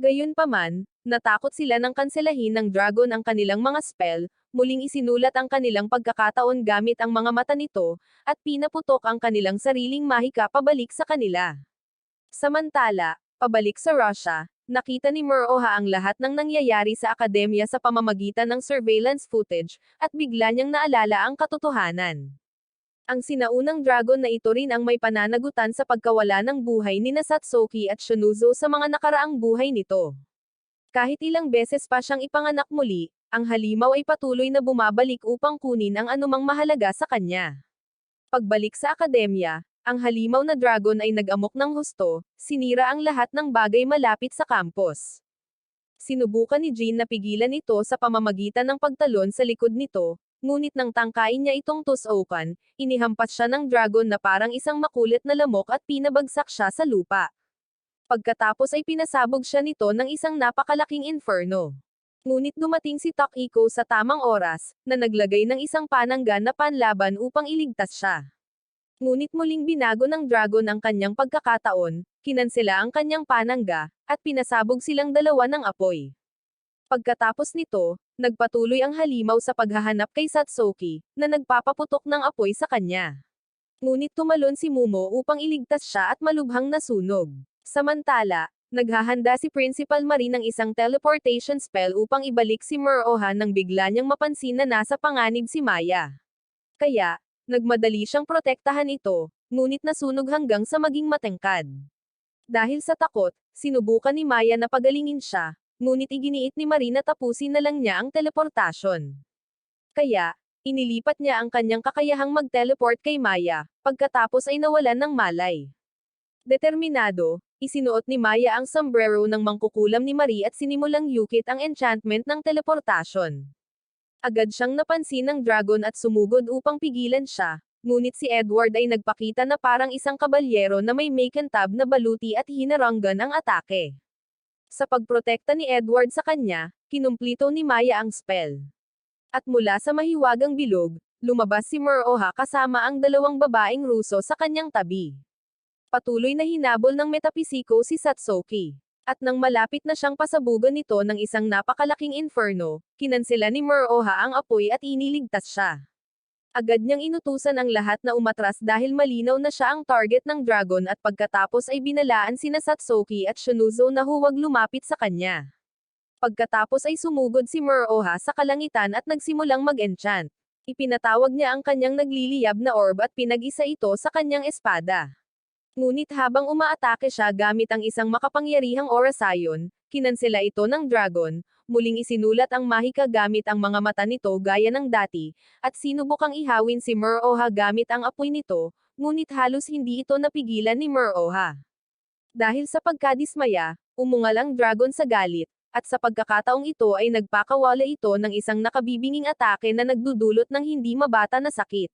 Gayunpaman, natakot sila nang kanselahin ng dragon ang kanilang mga spell, muling isinulat ang kanilang pagkakataon gamit ang mga mata nito, at pinaputok ang kanilang sariling mahika pabalik sa kanila. Samantala, pabalik sa Russia, nakita ni Muroha ang lahat ng nangyayari sa akademya sa pamamagitan ng surveillance footage, at bigla niyang naalala ang katotohanan. Ang sinaunang dragon na ito rin ang may pananagutan sa pagkawala ng buhay ni Satsuki at Shunouzo sa mga nakaraang buhay nito. Kahit ilang beses pa siyang ipanganak muli, ang halimaw ay patuloy na bumabalik upang kunin ang anumang mahalaga sa kanya. Pagbalik sa akademya, ang halimaw na dragon ay nag-amok ng husto, sinira ang lahat ng bagay malapit sa campus. Sinubukan ni Jin na pigilan ito sa pamamagitan ng pagtalon sa likod nito, ngunit nang tangkain niya itong tusukan, inihampas siya ng dragon na parang isang makulit na lamok at pinabagsak siya sa lupa. Pagkatapos ay pinasabog siya nito ng isang napakalaking inferno. Ngunit dumating si Takiko sa tamang oras, na naglagay ng isang panangga na panlaban upang iligtas siya. Ngunit muling binago ng dragon ang kanyang pagkakataon, kinansela ang kanyang panangga, at pinasabog silang dalawa ng apoy. Pagkatapos nito, nagpatuloy ang halimaw sa paghahanap kay Satsuki, na nagpapaputok ng apoy sa kanya. Ngunit tumalon si Mumo upang iligtas siya at malubhang nasunog. Samantala, naghahanda si Principal Marie ng isang teleportation spell upang ibalik si Muroha nang bigla niyang mapansin na nasa panganib si Maya. Kaya, nagmadali siyang protektahan ito, ngunit nasunog hanggang sa maging matengkad. Dahil sa takot, sinubukan ni Maya na pagalingin siya, ngunit iginiit ni Marie na tapusin na lang niya ang teleportasyon. Kaya, inilipat niya ang kanyang kakayahang mag-teleport kay Maya, pagkatapos ay nawalan ng malay. Determinado, isinuot ni Maya ang sombrero ng mangkukulam ni Marie at sinimulang yukit ang enchantment ng teleportasyon. Agad siyang napansin ng dragon at sumugod upang pigilan siya, ngunit si Edward ay nagpakita na parang isang kabalyero na may makintab na baluti at hinaranggan ang atake. Sa pagprotekta ni Edward sa kanya, kinumplito ni Maya ang spell. At mula sa mahiwagang bilog, lumabas si Muroha kasama ang dalawang babaeng Ruso sa kanyang tabi. Patuloy na hinabol ng metapisiko si Satsuki. At nang malapit na siyang pasabugan nito ng isang napakalaking inferno, kinansela ni Muroha ang apoy at iniligtas siya. Agad niyang inutusan ang lahat na umatras dahil malinaw na siya ang target ng dragon at pagkatapos ay binalaan sina Satsuki at Shunouzo na huwag lumapit sa kanya. Pagkatapos ay sumugod si Muroha sa kalangitan at nagsimulang mag-enchant. Ipinatawag niya ang kanyang nagliliyab na orb at pinag-isa ito sa kanyang espada. Ngunit habang umaatake siya gamit ang isang makapangyarihang Orasion, kinansela ito ng dragon, muling isinulat ang mahika gamit ang mga mata nito gaya ng dati, at sinubukang ihawin si Muroha gamit ang apoy nito, ngunit halos hindi ito napigilan ni Muroha. Dahil sa pagkadismaya, umungal ang dragon sa galit, at sa pagkakataong ito ay nagpakawala ito ng isang nakabibinging atake na nagdudulot ng hindi mabata na sakit.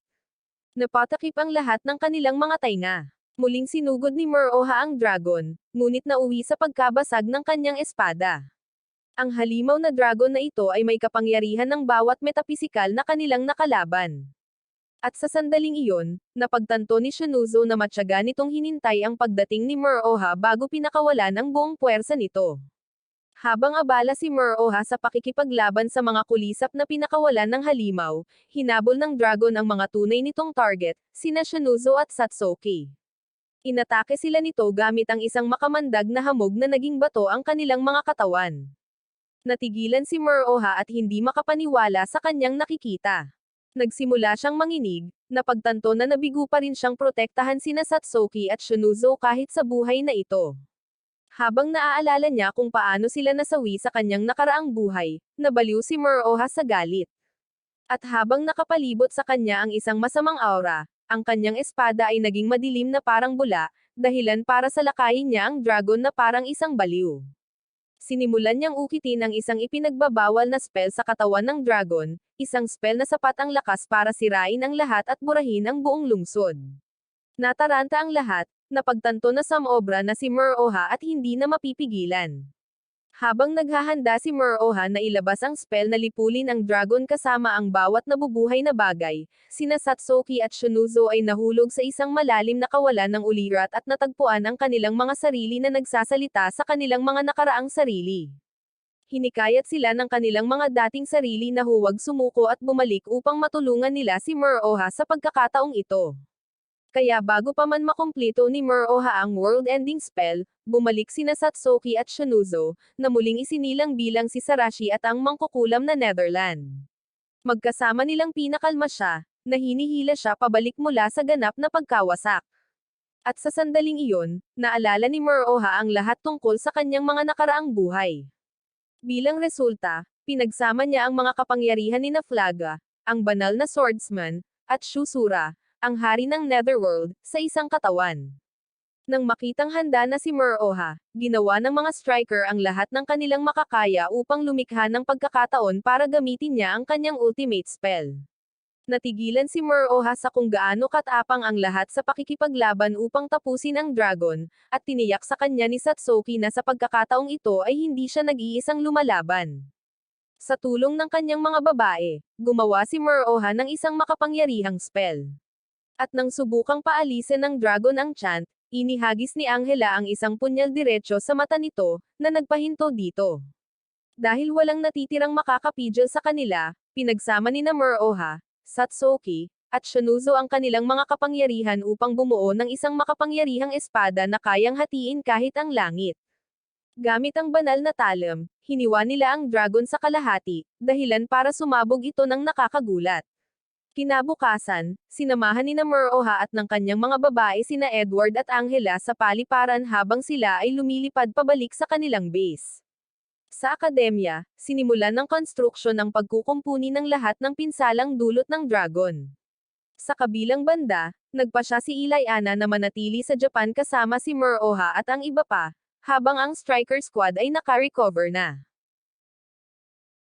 Napatakip ang lahat ng kanilang mga tainga. Muling sinugod ni Muroha ang dragon, ngunit nauwi sa pagkabasag ng kanyang espada. Ang halimaw na dragon na ito ay may kapangyarihan ng bawat metapisikal na kanilang nakalaban. At sa sandaling iyon, napagtanto ni Shunuzo na matyaga nitong hinintay ang pagdating ni Muroha bago pinakawalan ang buong puwersa nito. Habang abala si Muroha sa pakikipaglaban sa mga kulisap na pinakawalan ng halimaw, hinabol ng dragon ang mga tunay nitong target, sina Shunuzo at Satsuki. Inatake sila nito gamit ang isang makamandag na hamog na naging bato ang kanilang mga katawan. Natigilan si Muroha at hindi makapaniwala sa kanyang nakikita. Nagsimula siyang manginig, napagtanto na nabigo pa rin siyang protektahan sina Satsuki at Shunuzo kahit sa buhay na ito. Habang naaalala niya kung paano sila nasawi sa kanyang nakaraang buhay, nabaliw si Muroha sa galit. At habang nakapalibot sa kanya ang isang masamang aura, ang kanyang espada ay naging madilim na parang bula, dahilan para salakayin niya ang dragon na parang isang baliw. Sinimulan niyang ukitin ang isang ipinagbabawal na spell sa katawan ng dragon, isang spell na sapat ang lakas para sirain ang lahat at burahin ang buong lungsod. Nataranta ang lahat, napagtanto na samobra na si Muroha at hindi na mapipigilan. Habang naghahanda si Muroha na ilabas ang spell na lipulin ang dragon kasama ang bawat nabubuhay na bagay, sina Satsuki at Shunuzo ay nahulog sa isang malalim na kawalan ng ulirat at natagpuan ang kanilang mga sarili na nagsasalita sa kanilang mga nakaraang sarili. Hinikayat sila ng kanilang mga dating sarili na huwag sumuko at bumalik upang matulungan nila si Muroha sa pagkakataong ito. Kaya bago pa man makumpleto ni Muroha ang world-ending spell, bumalik sina Satsuki at Shunuzo, na muling isinilang bilang si Sarashi at ang mangkukulam na Netherland. Magkasama nilang pinakalma siya, na hinihila siya pabalik mula sa ganap na pagkawasak. At sa sandaling iyon, naalala ni Muroha ang lahat tungkol sa kanyang mga nakaraang buhay. Bilang resulta, pinagsama niya ang mga kapangyarihan ni Naflaga, ang banal na swordsman, at Shusura, ang hari ng Netherworld, sa isang katawan. Nang makitang handa na si Muroha, ginawa ng mga striker ang lahat ng kanilang makakaya upang lumikha ng pagkakataon para gamitin niya ang kanyang ultimate spell. Natigilan si Muroha sa kung gaano katapang ang lahat sa pakikipaglaban upang tapusin ang dragon, at tiniyak sa kanya ni Satsuki na sa pagkakataong ito ay hindi siya nag-iisang lumalaban. Sa tulong ng kanyang mga babae, gumawa si Muroha ng isang makapangyarihang spell. At nang subukang paalisin ng dragon ang chant, inihagis ni Angela ang isang punyal diretso sa mata nito, na nagpahinto dito. Dahil walang natitirang makakapigil sa kanila, pinagsama ni Muroha, Satsuki, at Shunuzo ang kanilang mga kapangyarihan upang bumuo ng isang makapangyarihang espada na kayang hatiin kahit ang langit. Gamit ang banal na talam, hiniwa nila ang dragon sa kalahati, dahilan para sumabog ito ng nakakagulat. Kinabukasan, sinamahan ni Muroha at ng kanyang mga babae sina Edward at Angela sa paliparan habang sila ay lumilipad pabalik sa kanilang base. Sa akademya, sinimulan ng konstruksyon ang pagkukumpuni ng lahat ng pinsalang dulot ng dragon. Sa kabilang banda, nagpasya si Ilayana na manatili sa Japan kasama si Muroha at ang iba pa, habang ang striker squad ay naka-recover na.